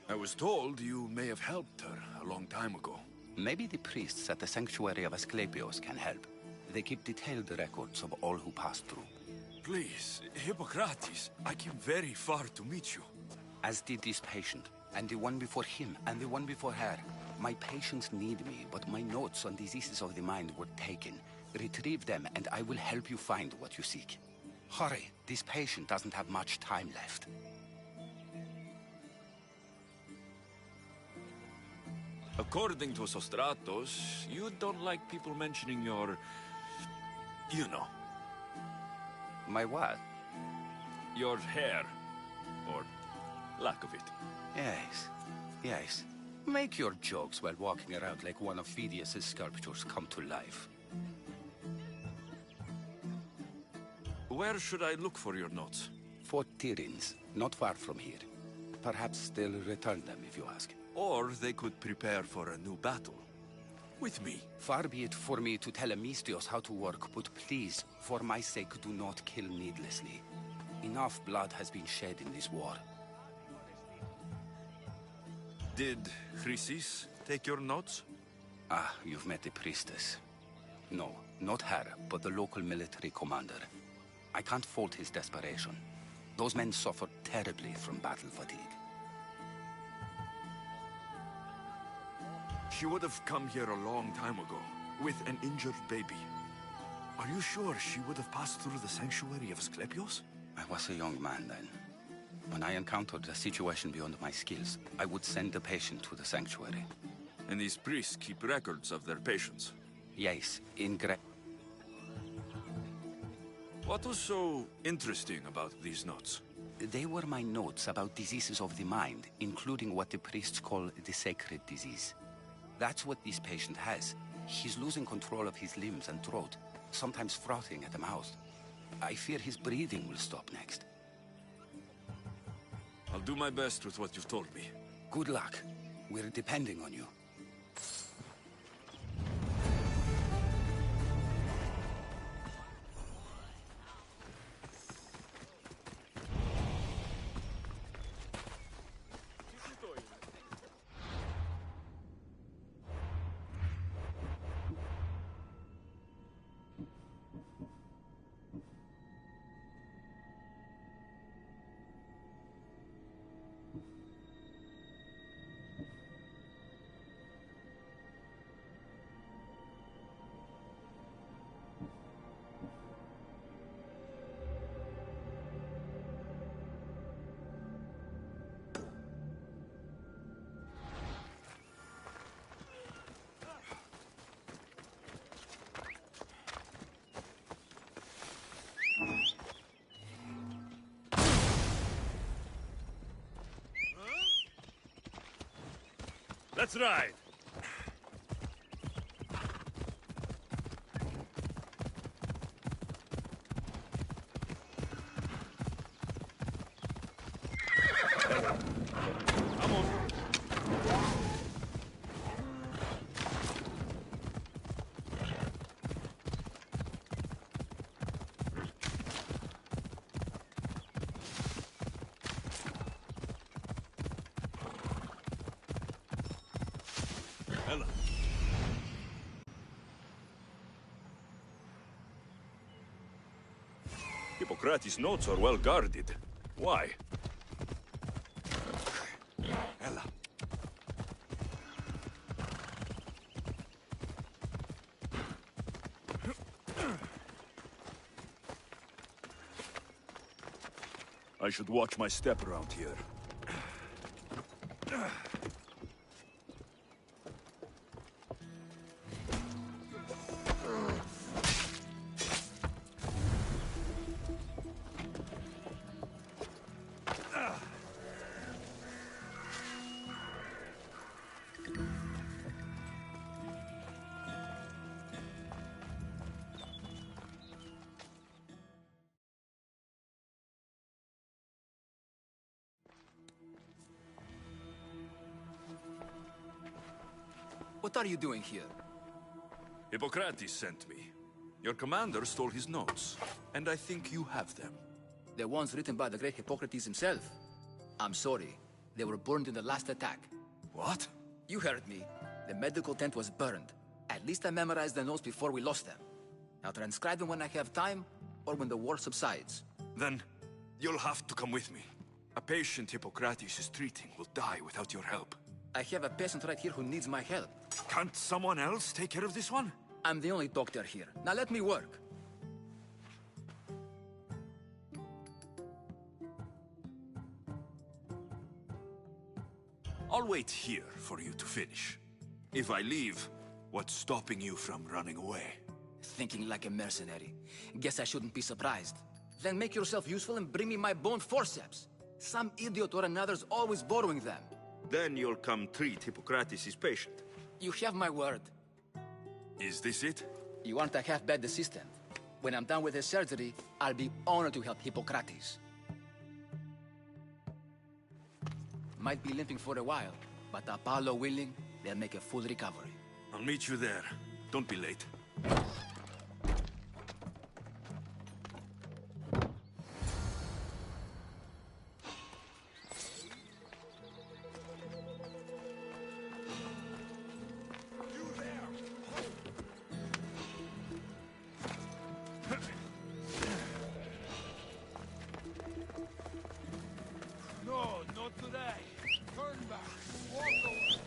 I was told you may have helped her a long time ago. Maybe the priests at the sanctuary of Asclepios can help. They keep detailed records of all who passed through. Please, Hippocrates, I came very far to meet you. As did this patient. And the one before him, and the one before her. My patients need me, but my notes on diseases of the mind were taken. Retrieve them, and I will help you find what you seek. Hurry, this patient doesn't have much time left. According to Sostratos, you don't like people mentioning your... you know. My what? Your hair. Or lack of it. Yes, yes. Make your jokes while walking around like one of Phidias' sculptures come to life. Where should I look for your notes? Fort Tyrins, not far from here. Perhaps they'll return them if you ask. Or they could prepare for a new battle. With me. Far be it for me to tell a Mystios how to work, but please, for my sake, do not kill needlessly. Enough blood has been shed in this war. Did Chrysis take your notes? Ah, you've met the priestess. No, not her, but the local military commander. I can't fault his desperation. Those men suffered terribly from battle fatigue. She would have come here a long time ago, with an injured baby. Are you sure she would have passed through the sanctuary of Asclepios? I was a young man then. When I encountered a situation beyond my skills, I would send the patient to the sanctuary. And these priests keep records of their patients? Yes, What was so interesting about these notes? They were my notes about diseases of the mind, including what the priests call the sacred disease. That's what this patient has. He's losing control of his limbs and throat, sometimes frothing at the mouth. I fear his breathing will stop next. I'll do my best with what you've told me. Good luck. We're depending on you. Let's ride! Come on. Ella. Hippocrates' notes are well guarded. Why? Ella. I should watch my step around here. What are you doing here? Hippocrates sent me. Your commander stole his notes, and I think you have them. The ones written by the great Hippocrates himself. I'm sorry. They were burned in the last attack. What? You heard me. The medical tent was burned. At least I memorized the notes before we lost them. I'll transcribe them when I have time, or when the war subsides. Then, you'll have to come with me. A patient Hippocrates is treating will die without your help. I have a patient right here who needs my help. Can't someone else take care of this one? I'm the only doctor here. Now let me work. I'll wait here for you to finish. If I leave, what's stopping you from running away? Thinking like a mercenary. Guess I shouldn't be surprised. Then make yourself useful and bring me my bone forceps. Some idiot or another's always borrowing them. Then you'll come treat Hippocrates' patient. You have my word. Is this it? You aren't a half-bad assistant. When I'm done with his surgery, I'll be honored to help Hippocrates. Might be limping for a while, but Apollo willing, they'll make a full recovery. I'll meet you there. Don't be late. No, not today. Turn back. Walk away.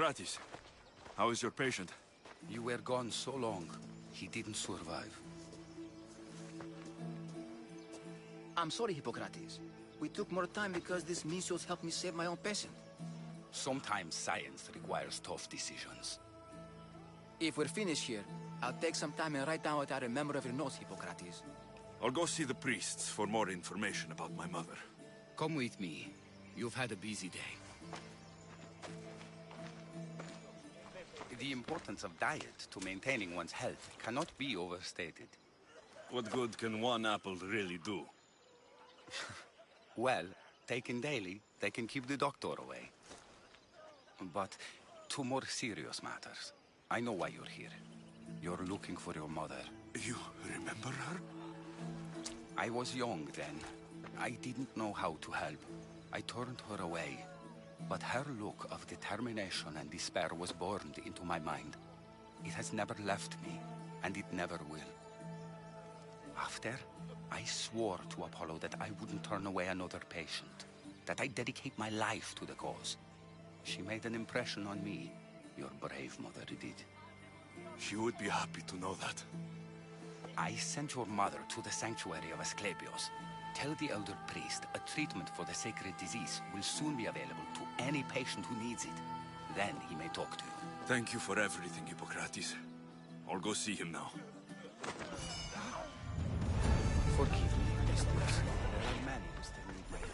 Hippocrates, how is your patient? You were gone so long, he didn't survive. I'm sorry, Hippocrates. We took more time because this Misios helped me save my own patient. Sometimes science requires tough decisions. If we're finished here, I'll take some time and write down what I remember of your notes, Hippocrates. I'll go see the priests for more information about my mother. Come with me. You've had a busy day. The importance of diet to maintaining one's health cannot be overstated. What good can one apple really do? Well, taken daily, they can keep the doctor away. But to more serious matters. I know why you're here. You're looking for your mother. You remember her? I was young then. I didn't know how to help. I turned her away. But her look of determination and despair was burned into my mind. It has never left me, and it never will. After, I swore to Apollo that I wouldn't turn away another patient, that I'd dedicate my life to the cause. She made an impression on me. Your brave mother did. She would be happy to know that. I sent your mother to the sanctuary of Asclepios. Tell the elder priest a treatment for the sacred disease will soon be available to any patient who needs it. Then he may talk to you. Thank you for everything, Hippocrates. I'll go see him now. Forgive me, Aristos. There are many who still need my help.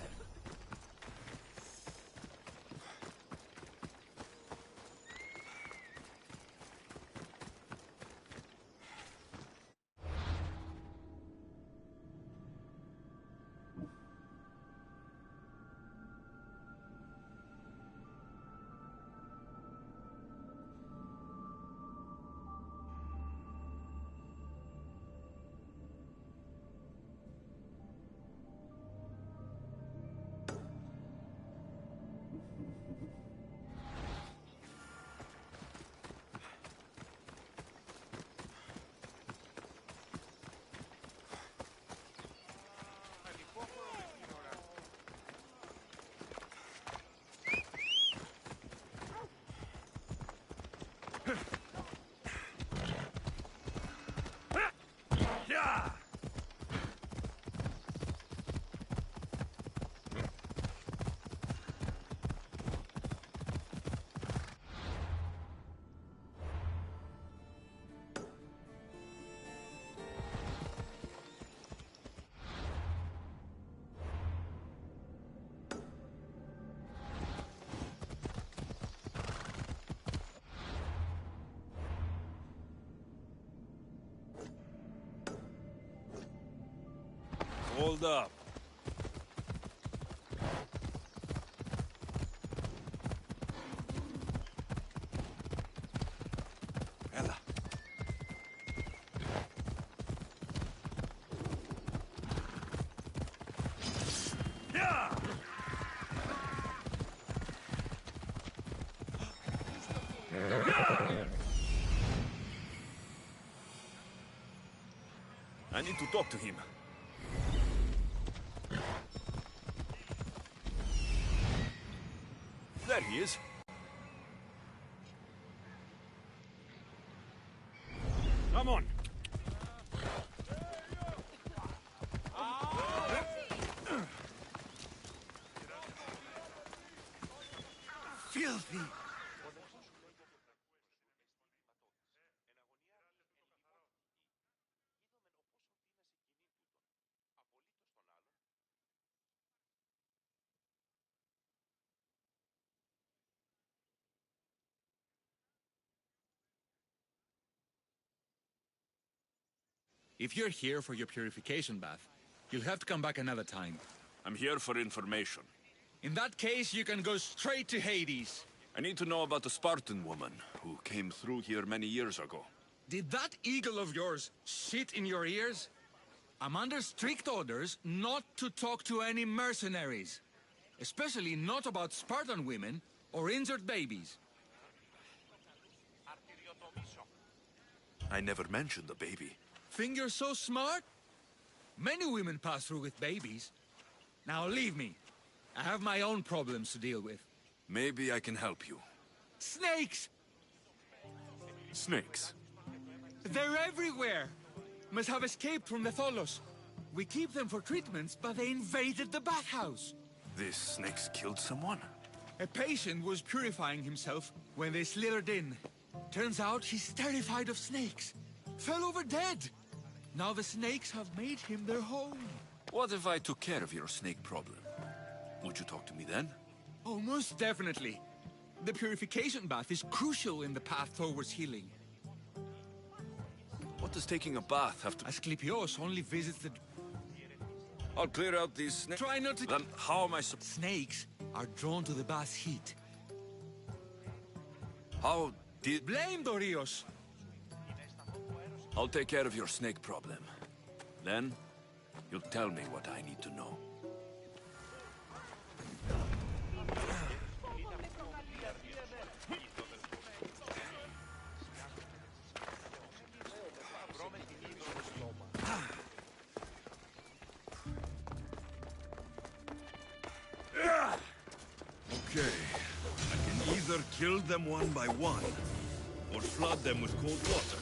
Hold up. Ella. Yeah! I need to talk to him. There he is. Come on. Filthy! If you're here for your purification bath, you'll have to come back another time. I'm here for information. In that case, you can go straight to Hades. I need to know about the Spartan woman who came through here many years ago. Did that eagle of yours shit in your ears? I'm under strict orders not to talk to any mercenaries. Especially not about Spartan women or injured babies. I never mentioned the baby. Think you're so smart? Many women pass through with babies. Now leave me. I have my own problems to deal with. Maybe I can help you. Snakes! Snakes? They're everywhere! Must have escaped from the Tholos. We keep them for treatments, but they invaded the bathhouse. These snakes killed someone? A patient was purifying himself when they slithered in. Turns out he's terrified of snakes. Fell over dead. Now the snakes have made him their home. What if I took care of your snake problem? Would you talk to me then? Oh, most definitely. The purification bath is crucial in the path towards healing. What does taking a bath have to... Asclepios only visits the... I'll clear out these snakes. Try not to... Then how am I Snakes are drawn to the bath's heat. How did... Blame Dorios! I'll take care of your snake problem. Then, you'll tell me what I need to know. Okay. I can either kill them one by one, or flood them with cold water.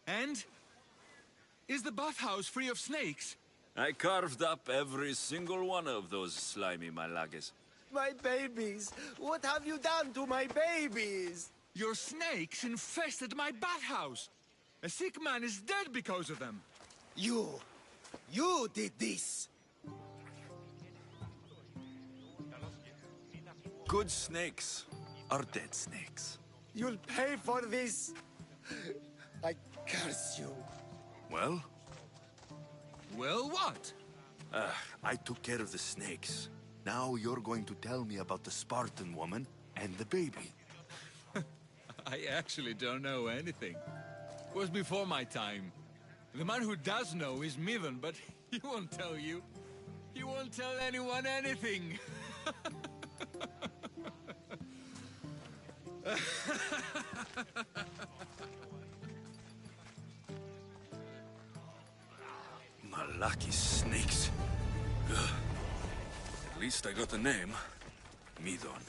And? Is the bathhouse free of snakes? I carved up every single one of those slimy malagas. My babies! What have you done to my babies? Your snakes infested my bathhouse! A sick man is dead because of them! You did this! Good snakes are dead snakes. You'll pay for this! I curse you. Well? Well, what? I took care of the snakes. Now you're going to tell me about the Spartan woman and the baby. I actually don't know anything. It was before my time. The man who does know is Midon, but he won't tell you. He won't tell anyone anything. Malaki snakes. Ugh. At least I got a name. Midon.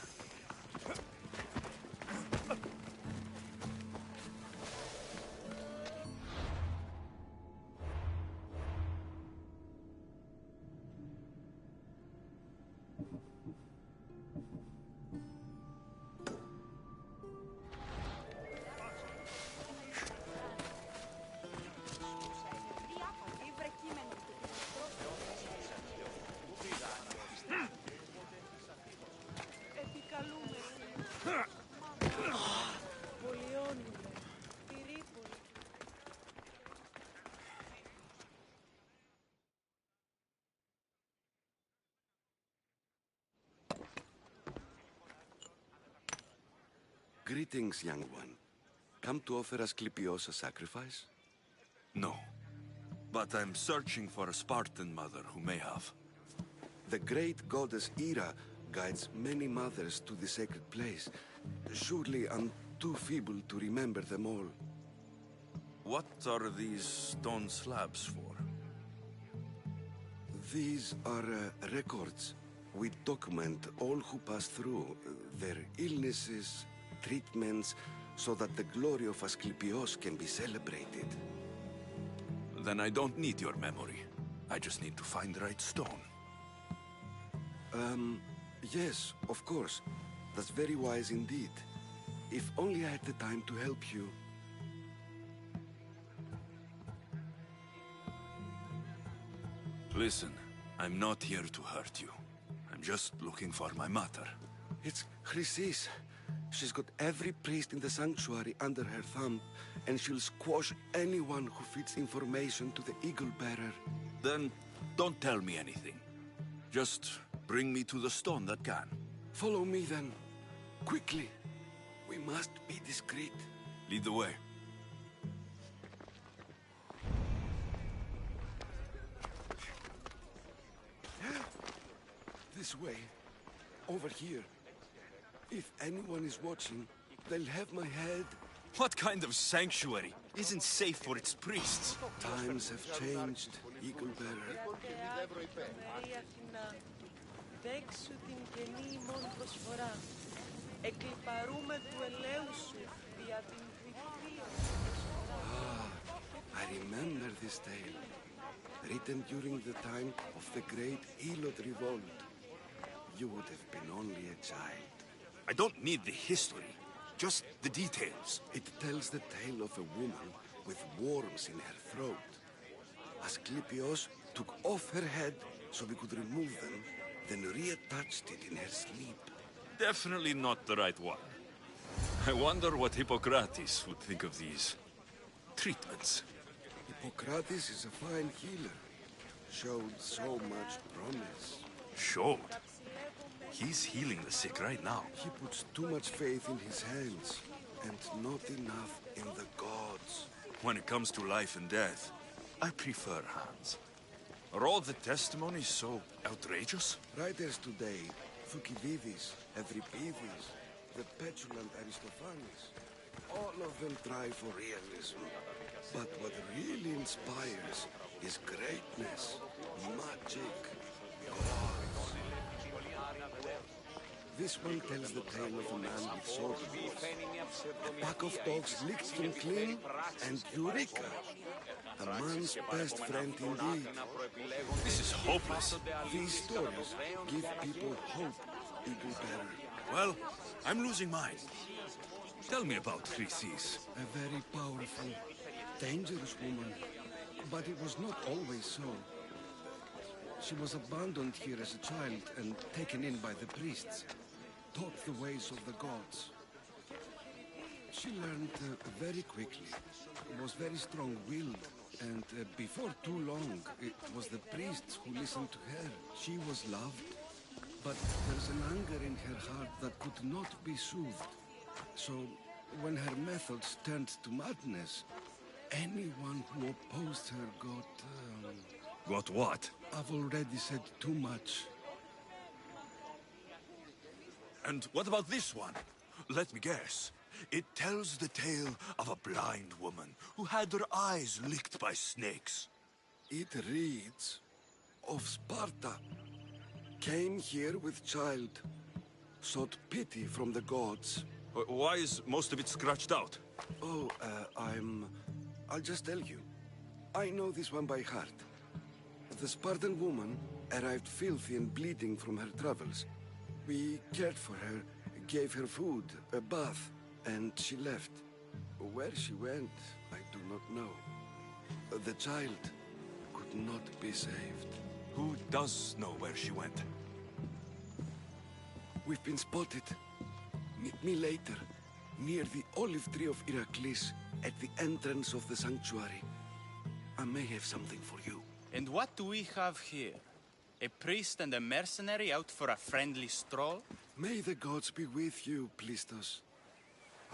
Greetings, young one. Come to offer Asclepios a sacrifice? No. But I'm searching for a Spartan mother who may have. The great goddess Ira guides many mothers to the sacred place. Surely I'm too feeble to remember them all. What are these stone slabs for? These are records. We document all who pass through, their illnesses, treatments, so that the glory of Asclepios can be celebrated. Then I don't need your memory. I just need to find the right stone. Yes, of course. That's very wise indeed. If only I had the time to help you. Listen, I'm not here to hurt you. I'm just looking for my mother. It's Chrysis. She's got every priest in the sanctuary under her thumb, and she'll squash anyone who feeds information to the Eagle Bearer. Then don't tell me anything. Just bring me to the stone that can. Follow me then. Quickly. We must be discreet. Lead the way. This way. Over here. If anyone is watching, they'll have my head. What kind of sanctuary isn't safe for its priests? Times have changed, Eagle Bearer. Δέξου την καινή ημών προσφορά. Εκλιπαρούμε του ελέου σου δια την κρυφή. I remember this tale. Written during the time of the great Elot revolt. You would have been only a child. I don't need the history, just the details. It tells the tale of a woman with worms in her throat. Asclepios took off her head so we could remove them, then reattached it in her sleep. Definitely not the right one. I wonder what Hippocrates would think of these treatments. Hippocrates is a fine healer. Showed so much promise. Showed? He's healing the sick right now. He puts too much faith in his hands, and not enough in the gods. When it comes to life and death, I prefer hands. Are all the testimonies so outrageous? Writers today, Thucydides, Euripides, the petulant Aristophanes, all of them try for realism. But what really inspires is greatness, magic, gods. This one tells the tale of a man with sword wounds. A pack of dogs licked him clean, and Eureka! A man's best friend indeed. This is hopeless. These stories give people hope, Eagle Bearer. Well, I'm losing mine. Tell me about Chrysis. A very powerful, dangerous woman. But it was not always so. She was abandoned here as a child and taken in by the priests. Taught the ways of the gods. She learned very quickly. Was very strong-willed. And before too long, it was the priests who listened to her. She was loved. But there's an anger in her heart that could not be soothed. So, when her methods turned to madness, anyone who opposed her got... Got what? I've already said too much. And what about this one? Let me guess. It tells the tale of a blind woman who had her eyes licked by snakes. It reads of Sparta. Came here with child. Sought pity from the gods. Why is most of it scratched out? Oh, I'll just tell you. I know this one by heart. The Spartan woman arrived filthy and bleeding from her travels. We cared for her, gave her food, a bath, and she left. Where she went, I do not know. The child could not be saved. Who does know where she went? We've been spotted. Meet me later, near the olive tree of Iraklis, at the entrance of the sanctuary. I may have something for you. And what do we have here? A priest and a mercenary out for a friendly stroll? May the gods be with you, Plistos.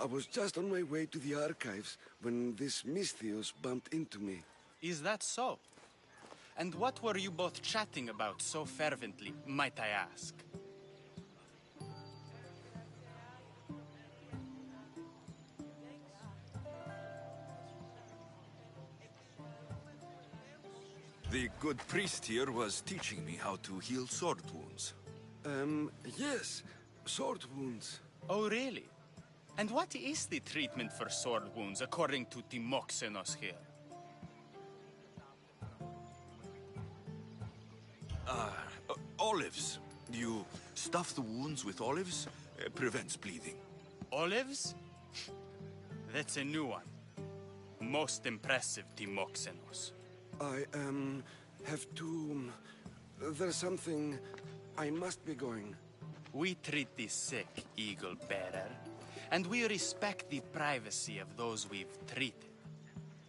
I was just on my way to the archives when this Misthios bumped into me. Is that so? And what were you both chatting about so fervently, might I ask? The good priest here was teaching me how to heal sword wounds. Yes, sword wounds. Oh, really? And what is the treatment for sword wounds, according to Timoxenos here? Olives. You stuff the wounds with olives, prevents bleeding. Olives? That's a new one. Most impressive, Timoxenos. I, have to... There's something... I must be going. We treat the sick, Eagle Bearer, and we respect the privacy of those we've treated.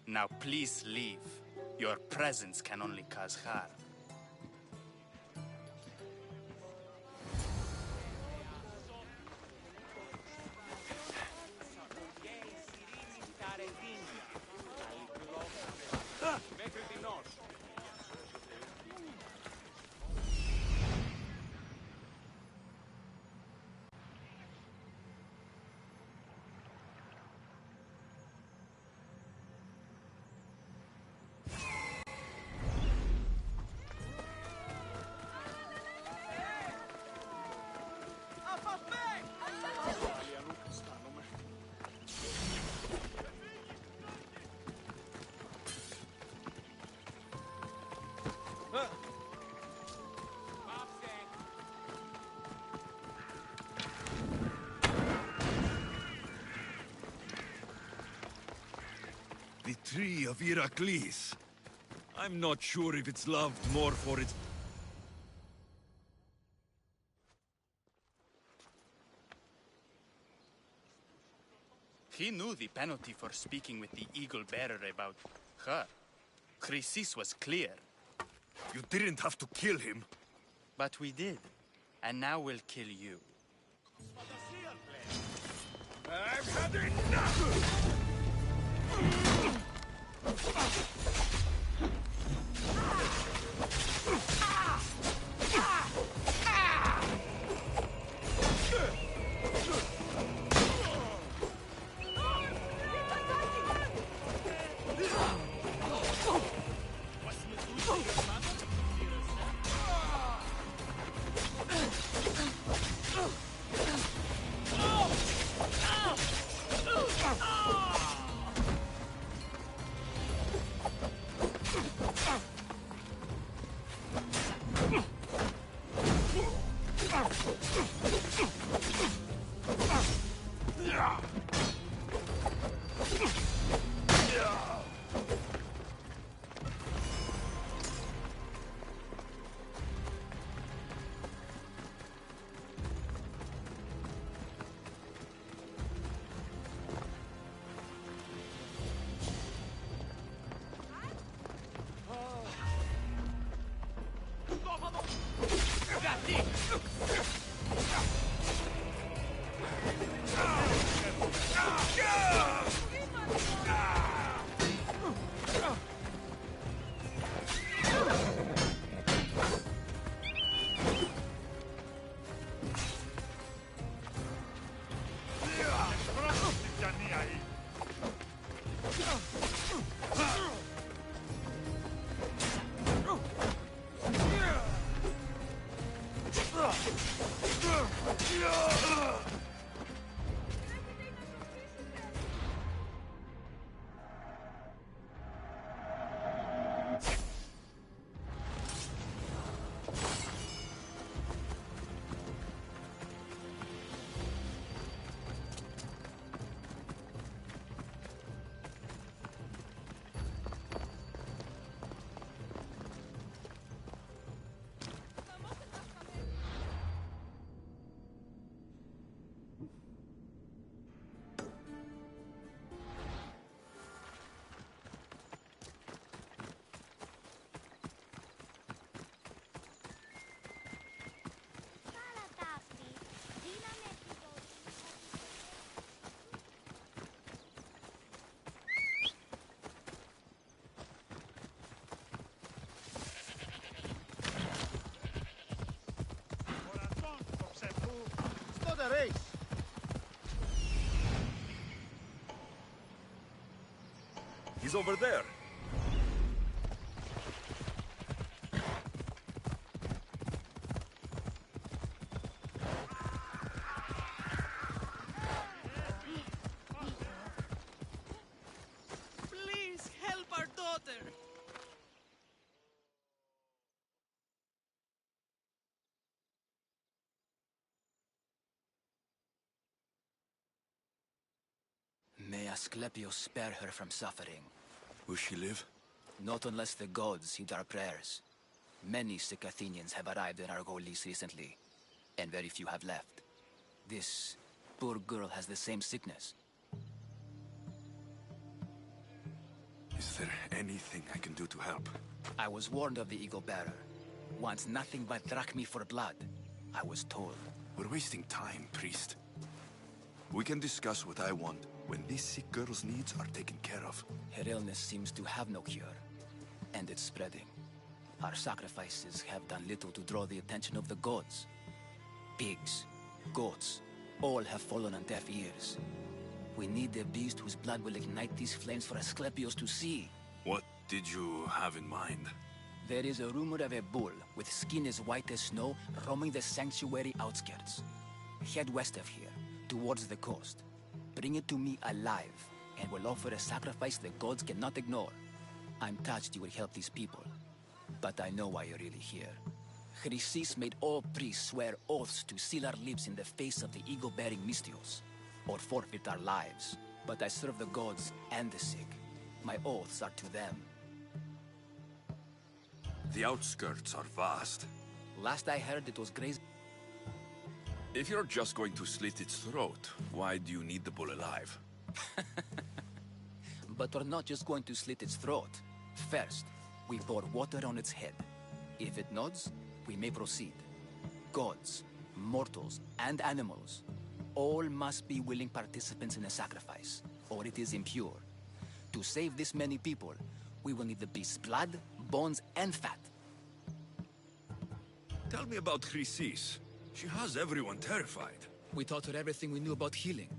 Now please leave. Your presence can only cause harm. The tree of Heracles. I'm not sure if it's loved more for its... He knew the penalty for speaking with the Eagle Bearer about her. Chrysis was clear. You didn't have to kill him. But we did. And now we'll kill you. I've had enough! A race. He's over there. Please help our daughter. May Asclepius spare her from suffering. Will she live? Not unless the gods heed our prayers. Many sick Athenians have arrived in Argolis recently, and very few have left. This poor girl has the same sickness. Is there anything I can do to help? I was warned of the Eagle Bearer. Wants nothing but drachmi for blood. I was told. We're wasting time, priest. We can discuss what I want when this sick girl's needs are taken care of. Her illness seems to have no cure, and it's spreading. Our sacrifices have done little to draw the attention of the gods. Pigs, goats, all have fallen on deaf ears. We need a beast whose blood will ignite these flames for Asclepius to see. What did you have in mind? There is a rumor of a bull with skin as white as snow roaming the sanctuary outskirts. Head west of here, towards the coast. Bring it to me alive, and we'll offer a sacrifice the gods cannot ignore. I'm touched you will help these people, but I know why you're really here. Chrysis made all priests swear oaths to seal our lips in the face of the eagle-bearing Mystios, or forfeit our lives. But I serve the gods and the sick. My oaths are to them. The outskirts are vast. Last I heard, it was grazing. If you're just going to slit its throat, why do you need the bull alive? But we're not just going to slit its throat. First, we pour water on its head. If it nods, we may proceed. Gods, mortals, and animals, all must be willing participants in the sacrifice, or it is impure. To save this many people, we will need the beast's blood, bones, and fat. Tell me about Chrysis. She has everyone terrified. We taught her everything we knew about healing,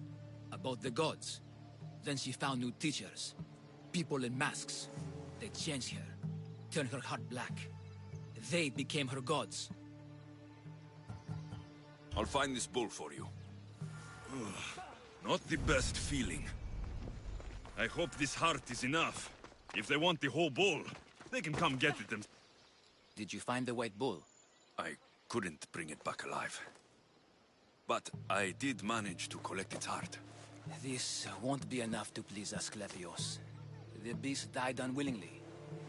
about the gods. Then she found new teachers, people in masks. They changed her, turned her heart black. They became her gods. I'll find this bull for you. Ugh, not the best feeling. I hope this heart is enough. If they want the whole bull, they can come get it themselves. Did you find the white bull? I couldn't bring it back alive. But I did manage to collect its heart. This won't be enough to please Asclepios. The beast died unwillingly,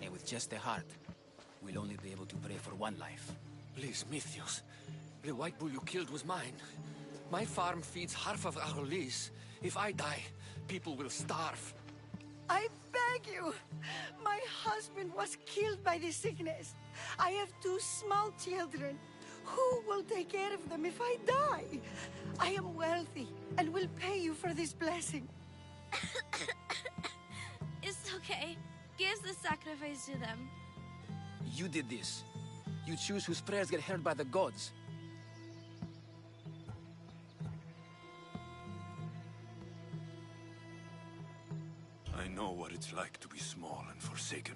and with just a heart, we'll only be able to pray for one life. Please, Mythios. The white bull you killed was mine. My farm feeds half of our lease. If I die, people will starve. I beg you! My husband was killed by this sickness. I have 2 small children. Who will take care of them if I die? I am wealthy and will pay you for this blessing. It's okay. Give the sacrifice to them. You did this. You choose whose prayers get heard by the gods. I know what it's like to be small and forsaken.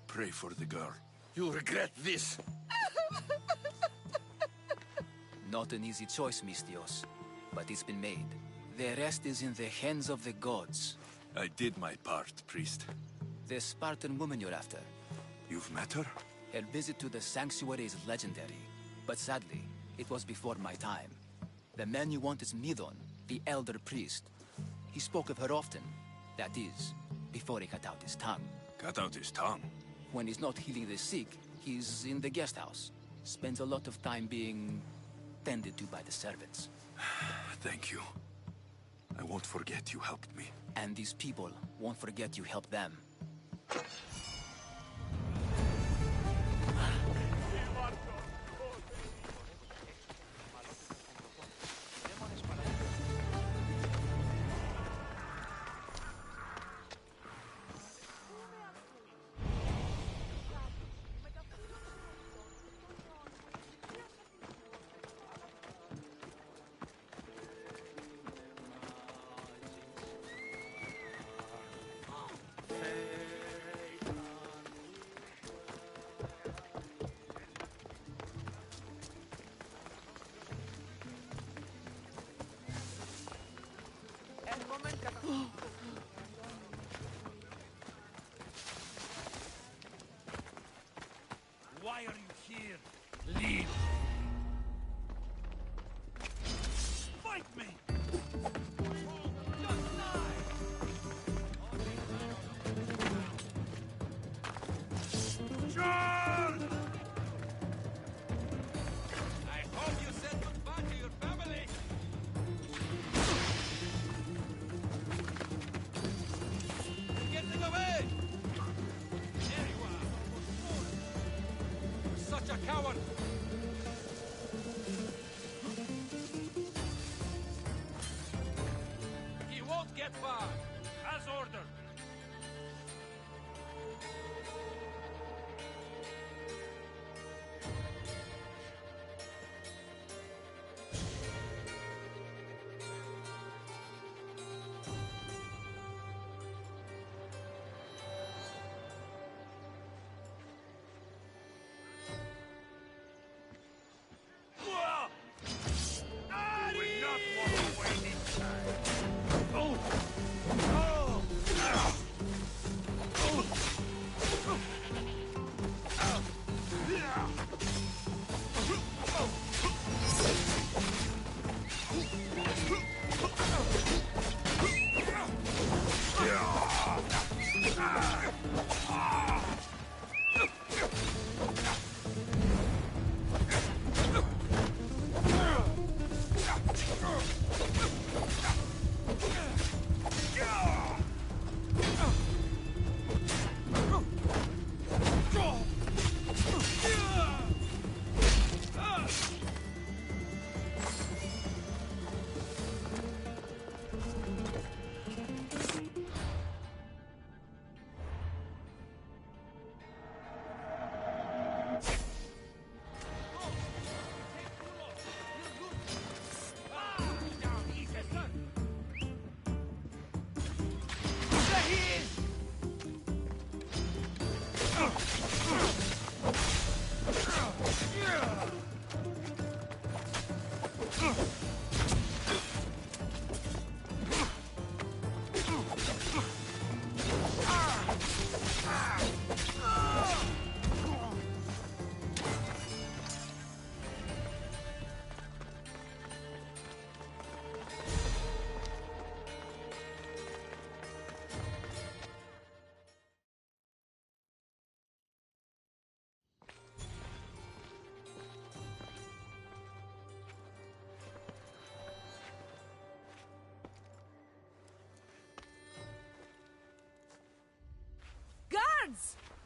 Pray for the girl. You'll regret this. Not an easy choice, Mystios, but it's been made. The rest is in the hands of the gods. I did my part, priest. The Spartan woman you're after. You've met her? Her visit to the sanctuary is legendary, but sadly, it was before my time. The man you want is Midon, the elder priest. He spoke of her often. That is, before he cut out his tongue. Cut out his tongue? When he's not healing the sick, he's in the guest house. Spends a lot of time being tended to by the servants. Thank you. I won't forget you helped me. And these people won't forget you helped them. Why are you here? Leave! Fight me! Charge! I hope you said goodbye to your family!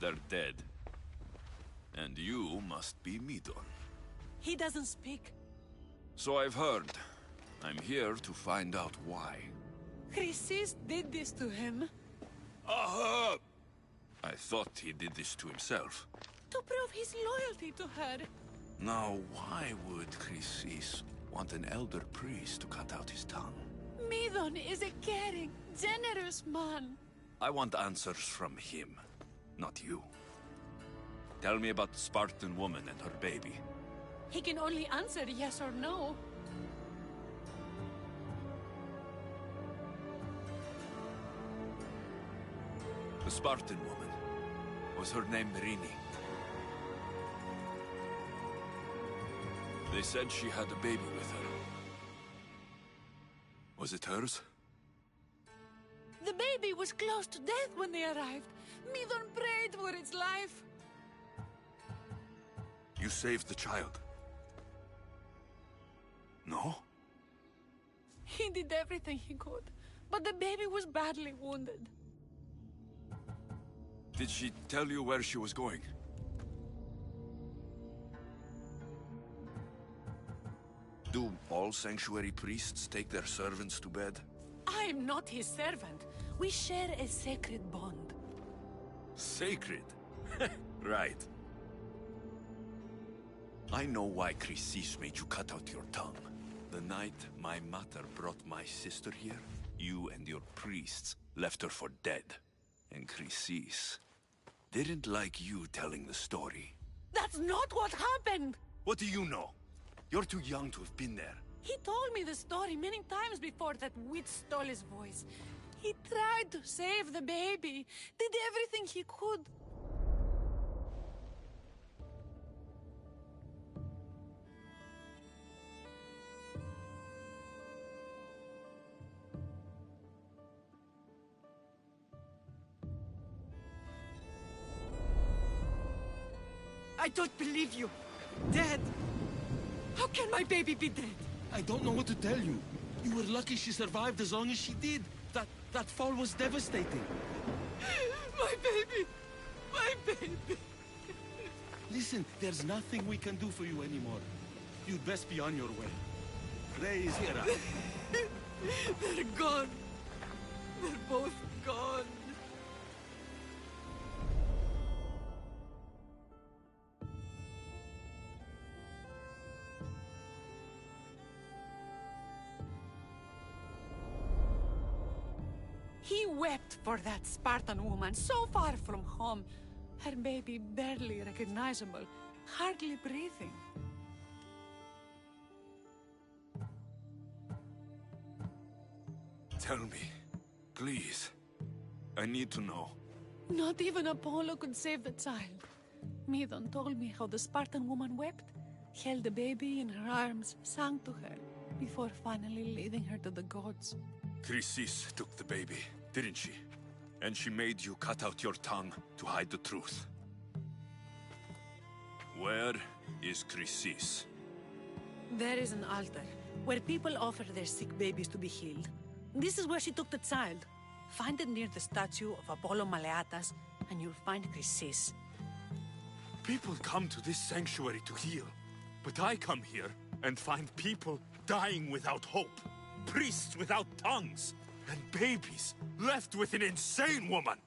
They're dead. And you must be Midon. He doesn't speak. So I've heard. I'm here to find out why. Chrysis did this to him. Aha! I thought he did this to himself. To prove his loyalty to her. Now, why would Chrysis want an elder priest to cut out his tongue? Midon is a caring, generous man. I want answers from him, not you. Tell me about the Spartan woman and her baby. He can only answer yes or no. The Spartan woman. Was her name Merini? They said she had a baby with her. Was it hers? The baby was close to death when they arrived. Midon prayed for its life. You saved the child. No? He did everything he could, but the baby was badly wounded. Did she tell you where she was going? Do all sanctuary priests take their servants to bed? I am not his servant. We share a sacred bond. Sacred? Right. I know why Chrysis made you cut out your tongue. The night my mother brought my sister here, you and your priests left her for dead. And Chrysis didn't like you telling the story. That's not what happened! What do you know? You're too young to have been there. He told me the story many times before that witch stole his voice. He tried to save the baby, did everything he could. I don't believe you. Dead. How can my baby be dead? I don't know what to tell you. You were lucky she survived as long as she did. That fall was devastating. My baby! My baby! Listen, there's nothing we can do for you anymore. You'd best be on your way. Praise Hera. They're gone. They're both gone. He wept for that Spartan woman so far from home. Her baby barely recognizable, hardly breathing. Tell me, please. I need to know. Not even Apollo could save the child. Midon told me how the Spartan woman wept, held the baby in her arms, sang to her, before finally leading her to the gods. Chrysis took the baby, didn't she? And she made you cut out your tongue to hide the truth. Where is Chrysis? There is an altar, where people offer their sick babies to be healed. This is where she took the child. Find it near the statue of Apollo Maleatas, and you'll find Chrysis. People come to this sanctuary to heal. But I come here and find people dying without hope. Priests without tongues. And babies left with an insane woman.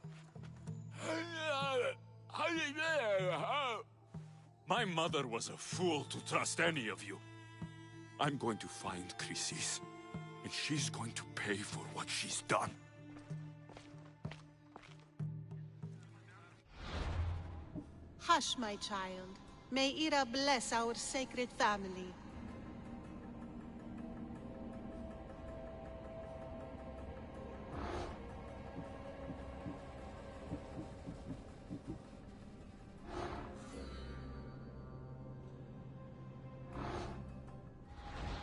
My mother was a fool to trust any of you. I'm going to find Chrysis, and she's going to pay for what she's done. Hush, my child. May Ira bless our sacred family.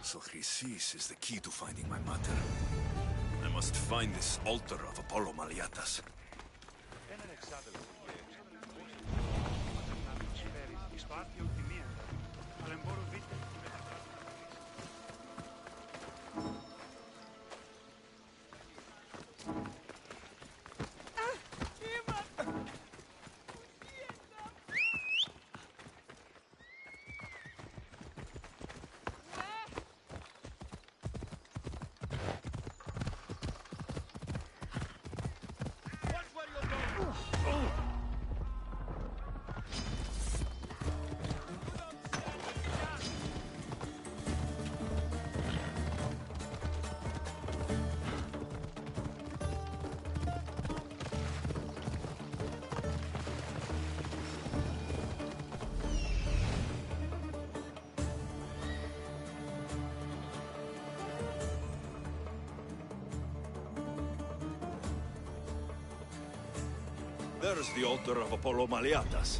So Chrysis is the key to finding my mother. I must find this altar of Apollo Maleatas. There's the altar of Apollo Maliatas.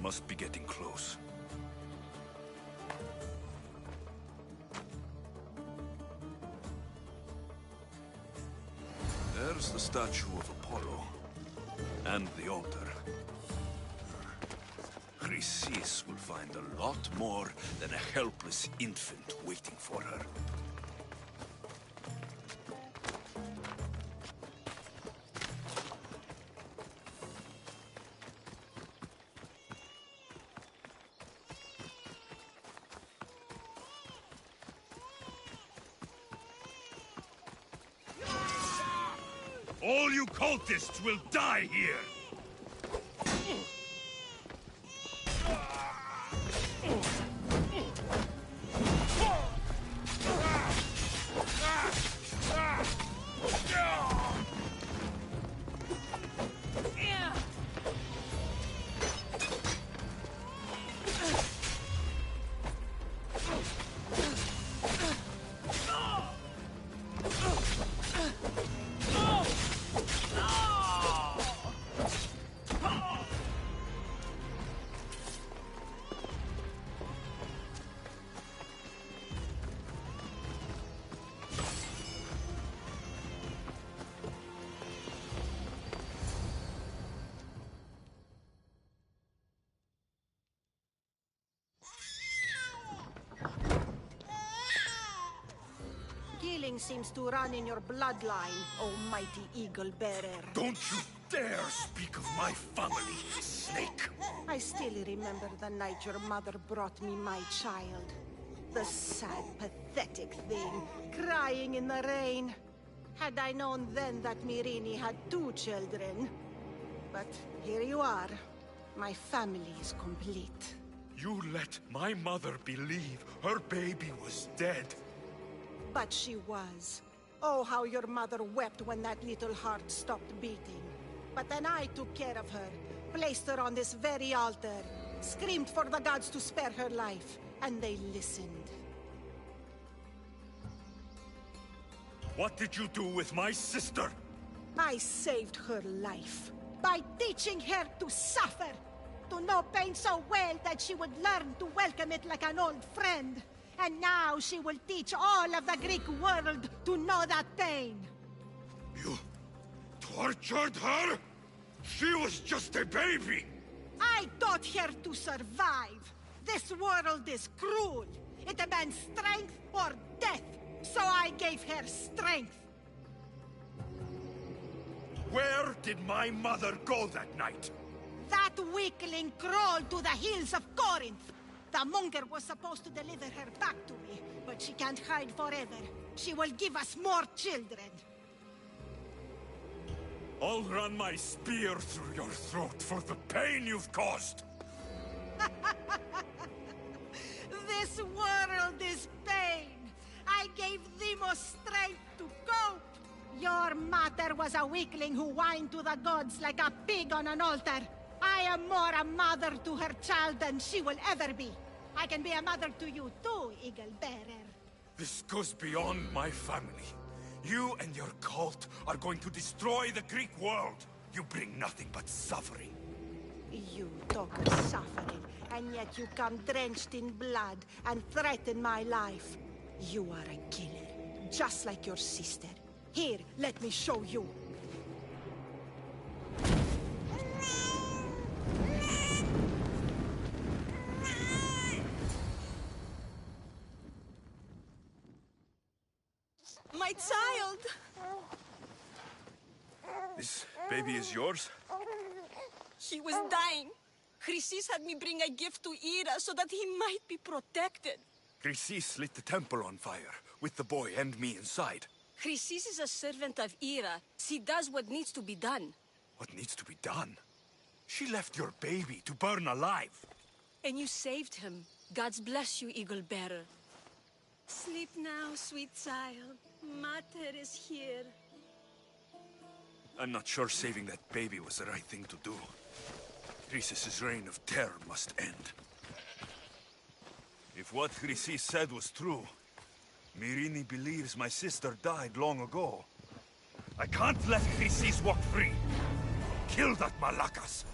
Must be getting close. There's the statue of Apollo. And the altar. Chrysis will find a lot more than a helpless infant waiting for her. All you cultists will die here! Killing seems to run in your bloodline, oh mighty eagle bearer. Don't you dare speak of my family, snake! I still remember the night your mother brought me my child. The sad, pathetic thing, crying in the rain. Had I known then that Myrini had 2 children. But here you are. My family is complete. You let my mother believe her baby was dead. But she was. Oh, how your mother wept when that little heart stopped beating. But then I took care of her, placed her on this very altar, screamed for the gods to spare her life, and they listened. What did you do with my sister? I saved her life by teaching her to suffer, to know pain so well that she would learn to welcome it like an old friend. And now she will teach all of the Greek world to know that pain. You tortured her? She was just a baby! I taught her to survive. This world is cruel. It demands strength or death. So I gave her strength. Where did my mother go that night? That weakling crawled to the hills of Corinth. The monger was supposed to deliver her back to me, but she can't hide forever. She will give us more children. I'll run my spear through your throat for the pain you've caused! This world is pain. I gave Demos strength to cope. Your mother was a weakling who whined to the gods like a pig on an altar. I am more a mother to her child than she will ever be. I can be a mother to you too, Eagle Bearer. This goes beyond my family. You and your cult are going to destroy the Greek world. You bring nothing but suffering. You talk of suffering, and yet you come drenched in blood and threaten my life. You are a killer, just like your sister. Here, let me show you. child! This baby is yours? He was dying. Chrysis had me bring a gift to Ira so that he might be protected. Chrysis lit the temple on fire, with the boy and me inside. Chrysis is a servant of Ira. She does what needs to be done. What needs to be done? She left your baby to burn alive. And you saved him. God's bless you, Eagle Bearer. Sleep now, sweet child. Mater is here. I'm not sure saving that baby was the right thing to do. Chrysis' reign of terror must end. If what Chrysis said was true, Myrini believes my sister died long ago. I can't let Chrysis walk free. Kill that Malakas!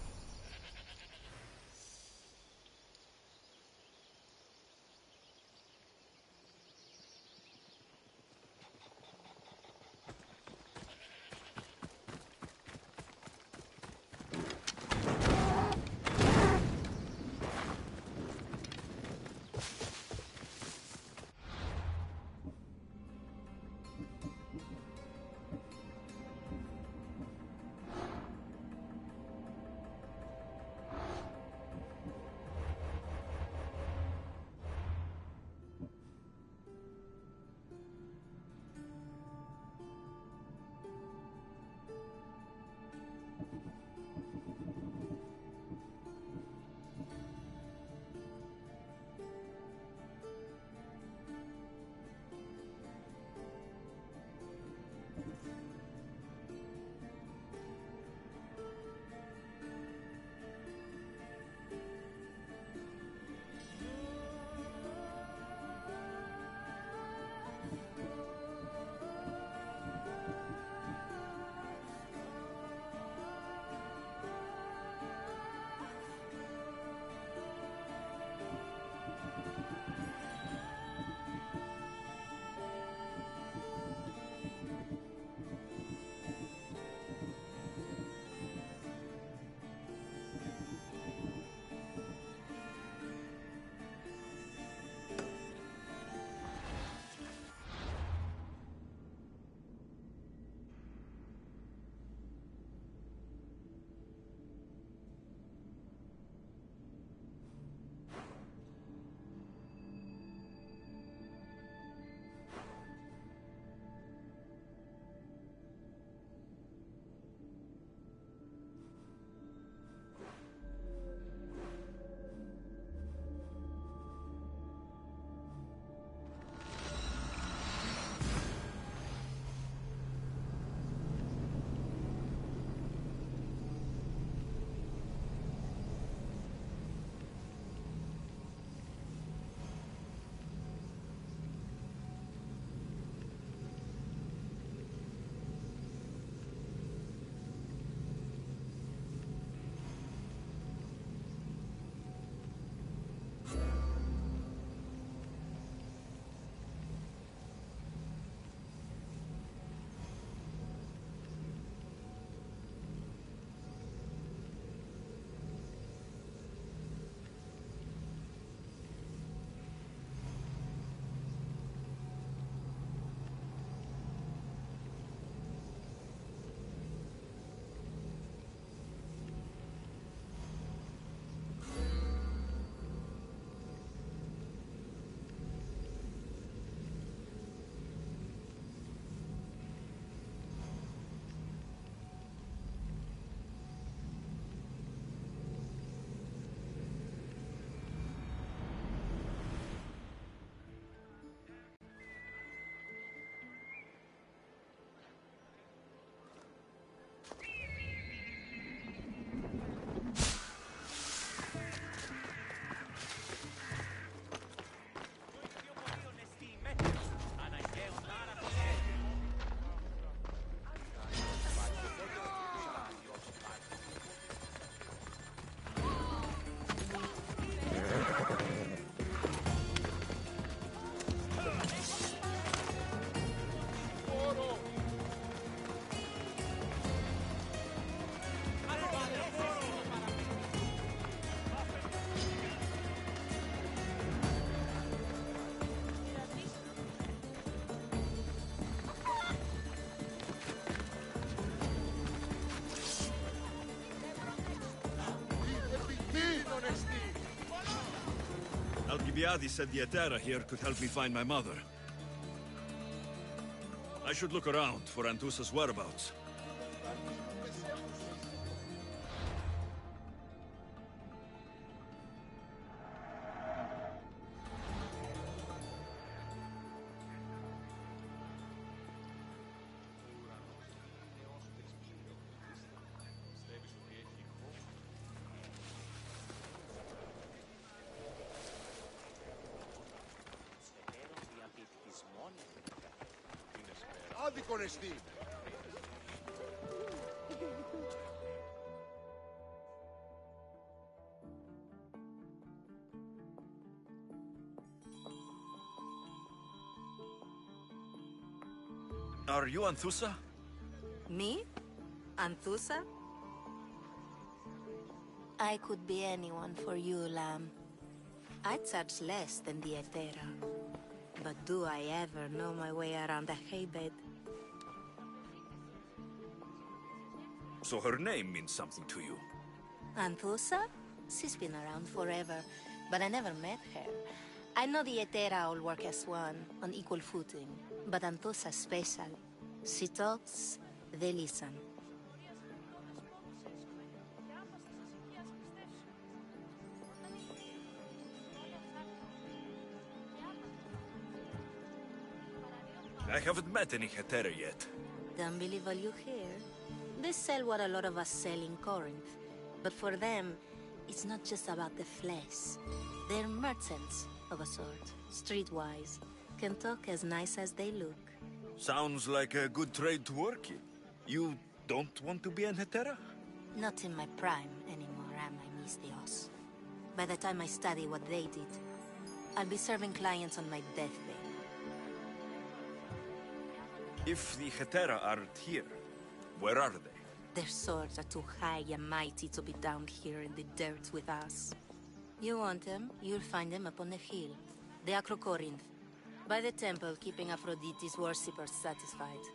Albiadi said the Etera here could help me find my mother. I should look around for Anthusa's whereabouts. Άδικον εστί. Are you Anthusa? Me? Anthusa? I could be anyone for you, Lamb. I charge less than the Etera. But do I ever know my way around a haybed? So her name means something to you. Anthusa? She's been around forever, but I never met her. I know the Etera all work as one, on equal footing. But Anthusa's special. She talks, they listen. I haven't met any Hetera yet. Don't believe all you hear. They sell what a lot of us sell in Corinth. But for them, it's not just about the flesh. They're merchants, of a sort, streetwise. Can talk as nice as they look. Sounds like a good trade to work in. You don't want to be an Hetera? Not in my prime anymore, am I, Mystios? By the time I study what they did, I'll be serving clients on my deathbed. If the Hetera aren't here, where are they? Their swords are too high and mighty to be down here in the dirt with us. You want them, you'll find them up on the hill. The Acrocorinth. By the temple, keeping Aphrodite's worshippers satisfied.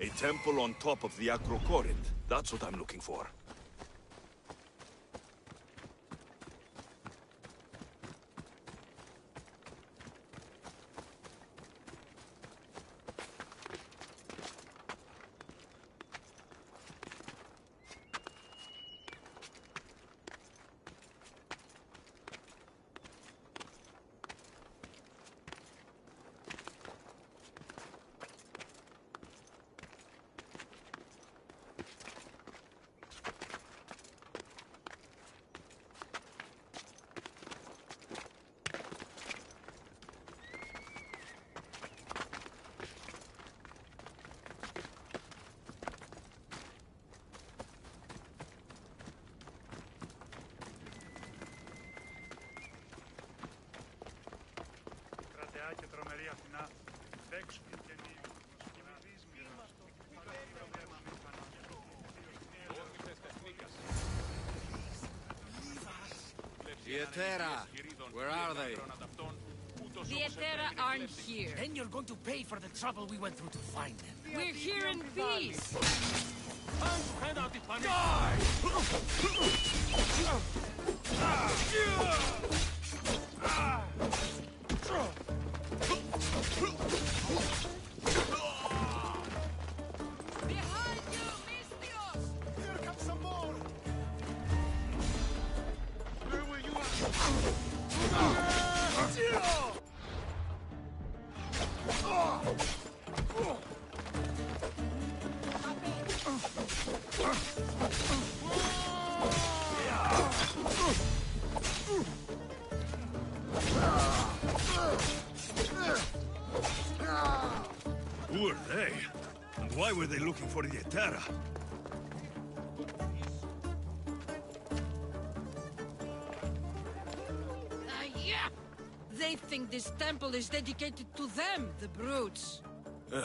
A temple on top of the Acrocorinth. That's what I'm looking for. Vietera, where are they? The Etera aren't here. Then you're going to pay for the trouble we went through to find them. We're here in peace. Time to hand out the punishment. Behind you, Mistios! Here comes some more! Where were you Who are they? And why were they looking for the Etera? Yeah! They think this temple is dedicated to them, the brutes. The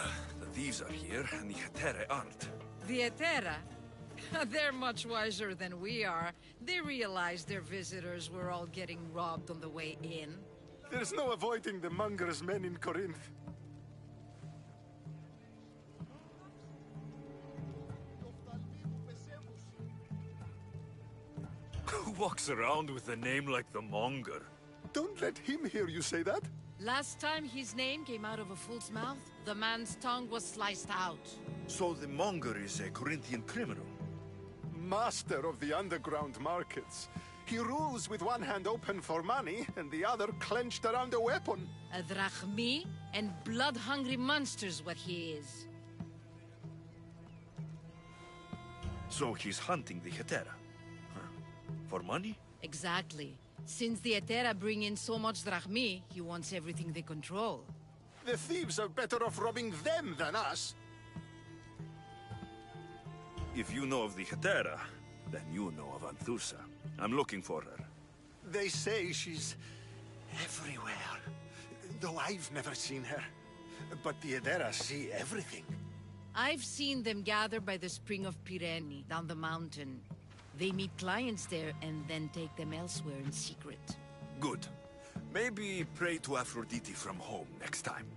thieves are here, and the Etera aren't. The Etera? They're much wiser than we are. They realized their visitors were all getting robbed on the way in. There's no avoiding the monger's men in Corinth. Who walks around with a name like the Monger? Don't let him hear you say that. Last time his name came out of a fool's mouth, the man's tongue was sliced out. So the Monger is a Corinthian criminal? Master of the underground markets. He rules with one hand open for money and the other clenched around a weapon. A drachmi and blood-hungry monster's what he is. So he's hunting the Etera? Huh. For money? Exactly. Since the Etera bring in so much drachmi, he wants everything they control. The thieves are better off robbing them than us. If you know of the Etera, then you know of Anthusa. I'm looking for her. They say she's everywhere, though I've never seen her. But the Edera see everything. I've seen them gather by the spring of Pirene, down the mountain. They meet clients there and then take them elsewhere in secret. Good. Maybe pray to Aphrodite from home next time.